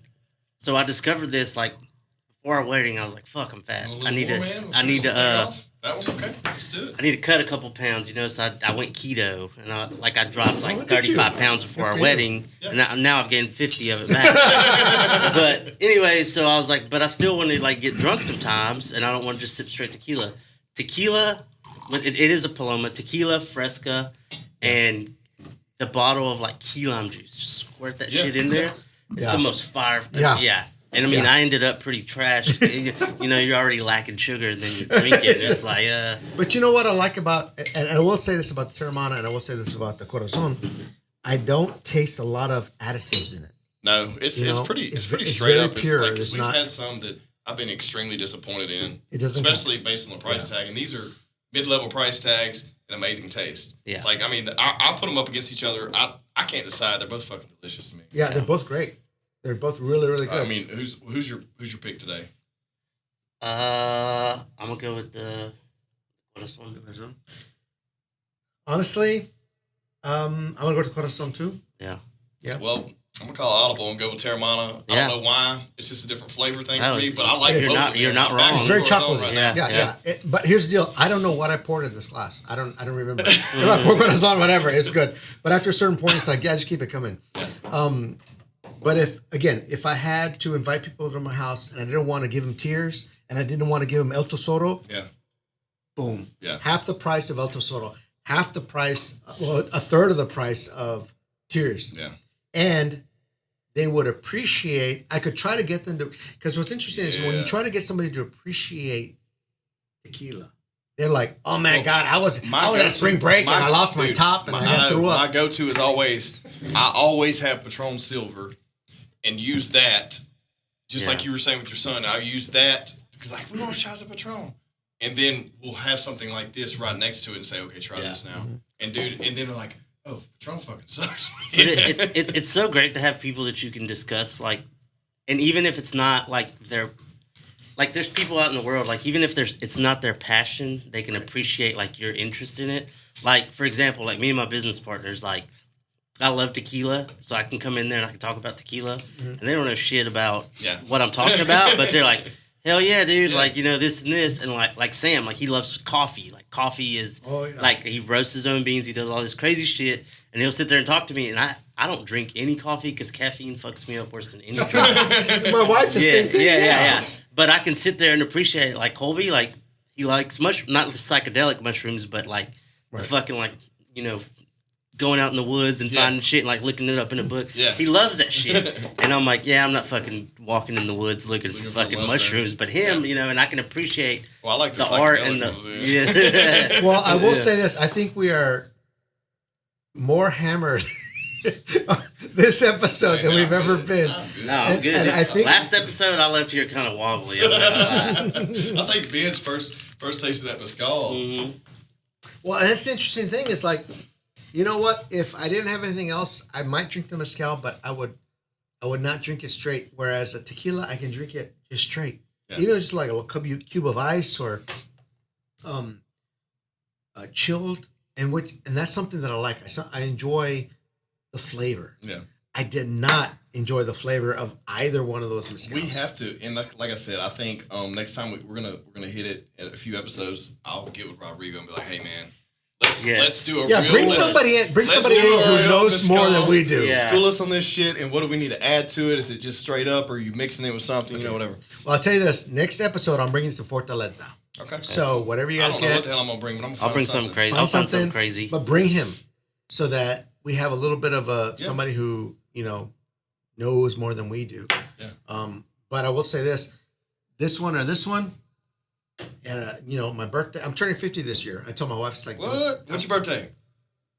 so I discovered this like before our wedding. I was like, "Fuck, I'm fat. I need to. That one, okay, let's do it. I need to cut a couple pounds, So I went keto, and I dropped like 35 pounds before our wedding, and now I've gained 50 of it back. But anyway, so I was like, but I still want to like get drunk sometimes, and I don't want to just sip straight tequila. Tequila, it is a Paloma, tequila, Fresca, and the bottle of like key lime juice. Just squirt that shit in there. It's the most fire. Yeah. And I mean, I ended up pretty trashed. You're already lacking sugar, and then you're drinking. It's like, But you know what I like about, and I will say this about the Terramana, and I will say this about the Corazon, I don't taste a lot of additives in it. No, it's pretty straight up. Pure. It's like, we've had some that I've been extremely disappointed in. It doesn't, especially based on the price tag, and these are mid-level price tags and amazing taste. Yeah, like I mean, I put them up against each other. I can't decide. They're both fucking delicious to me. Yeah, they're both great. They're both really, really good. I mean, who's your pick today? I'm gonna go with the Corazon. Honestly, I'm gonna go with the Corazon too. Yeah. Well, I'm gonna call audible and go with Terramana. I don't know why. It's just a different flavor thing for me, but I like both. You're not wrong. It's very chocolatey. Right Yeah. But here's the deal. I don't know what I poured in this glass. I don't remember. If I poured Corazon, whatever, it's good. But after a certain point, it's like, just keep it coming. But if I had to invite people to my house and I didn't want to give them tears and I didn't want to give them El Tesoro, boom. Yeah. Half the price of El Tesoro, half the price, a third of the price of tears. Yeah. And they would appreciate, I could try to get them to, because what's interesting is when you try to get somebody to appreciate tequila, they're like, oh man, God, I was at spring break and I lost my top and I threw up. My go-to is I always have Patron Silver. And use that, just like you were saying with your son. I use that because we want shots of Patron, and then we'll have something like this right next to it and say, "Okay, try this now." Mm-hmm. And then they're like, "Oh, Patron fucking sucks." But it's so great to have people that you can discuss and even if it's not there's people out in the world even if it's not their passion, they can appreciate your interest in it. Like for example, me and my business partners I love tequila, so I can come in there and I can talk about tequila, and they don't know shit about what I'm talking about, but they're like, hell yeah, dude, this and this, and like Sam, he loves coffee. Coffee is, he roasts his own beans, he does all this crazy shit, and he'll sit there and talk to me, and I don't drink any coffee because caffeine fucks me up worse than any drink. My wife is same thing. Yeah. But I can sit there and appreciate it. Colby, he likes not the psychedelic mushrooms, but the fucking going out in the woods and finding shit and looking it up in a book. Yeah. He loves that shit. And I'm like, I'm not fucking walking in the woods looking for fucking mushrooms. But him, and I can appreciate the art and the Well, I will say this. I think we are more hammered this episode than we've ever been. No, I'm good. And I think last episode I left here kind of wobbly. I think Ben's first taste of that Mezcal. Mm-hmm. Well, that's the interesting thing is you know what? If I didn't have anything else, I might drink the Mezcal, but I would not drink it straight. Whereas a tequila, I can drink it just straight. Yeah. Even just a little cube of ice or chilled, and that's something that I like. I enjoy the flavor. Yeah. I did not enjoy the flavor of either one of those Mezcals. We have to, and like I said, I think next time we're gonna hit it in a few episodes. I'll get with Rodrigo and be like, hey man. Let's do a real bring somebody in who knows more than we do. Yeah. School us on this shit, and what do we need to add to it? Is it just straight up, or are you mixing it with something, whatever? Well, I'll tell you this. Next episode, I'm bringing some Fortaleza. Okay. So whatever you guys get. I don't know what the hell I'm going to bring, but I'm going to I'll bring something crazy. I'll find something crazy. But bring him so that we have a little bit of somebody who, knows more than we do. Yeah. But I will say this one or this one, my birthday. I'm turning 50 this year. I told my wife, it's like, what? What's your birthday?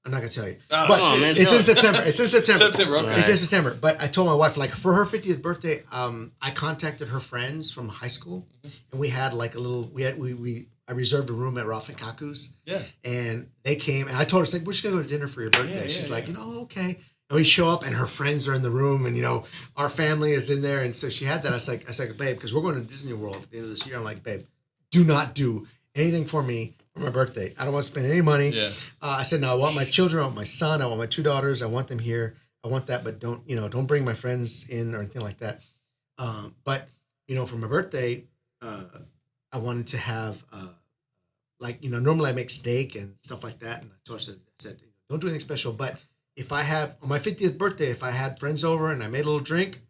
I'm not gonna tell you. Oh, but man, it's in September. It's in September. September, okay. It's in September. But I told my wife, like, for her 50th birthday, I contacted her friends from high school, and we had like a little. I reserved a room at Ralph and Kaku's. Yeah. And they came, and I told her, it's like, we're just gonna go to dinner for your birthday. She's like, okay. And we show up, and her friends are in the room, and our family is in there, and so she had that. I was like, babe, because we're going to Disney World at the end of this year. I'm like, babe, do not do anything for me for my birthday. I don't want to spend any money. Yeah. I said, no, I want my children, I want my son, I want my 2 daughters, I want them here. I want that, but don't bring my friends in or anything like that. But for my birthday, I wanted to have normally I make steak and stuff like that, and I told her, I said, don't do anything special. But if I have on my 50th birthday, if I had friends over and I made a little drink,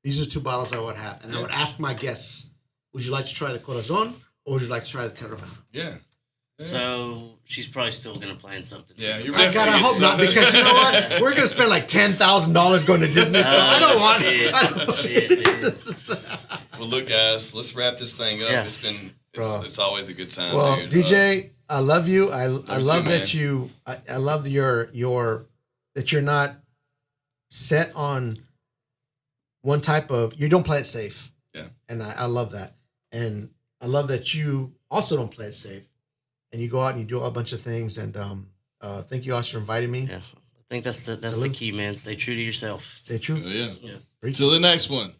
these are 2 bottles I would have, and I would ask my guests, would you like to try the Corazon or would you like to try the Terramana? Yeah. So she's probably still gonna plan something. Yeah, you're I gotta hope not, because you know what? We're gonna spend like $10,000 going to Disney, so I don't want it. Well, look, guys, let's wrap this thing up. Yeah. It's always a good time. Well, dude. DJ, I love you. I love man. that you. I love your that you're not set on one type of. You don't play it safe. Yeah, and I love that, and I love that you also don't play it safe. And you go out and you do a bunch of things. And thank you, Oscar, for inviting me. Yeah, I think that's the key, man. Stay true to yourself. Stay true. Yeah. Yeah. Until the next one.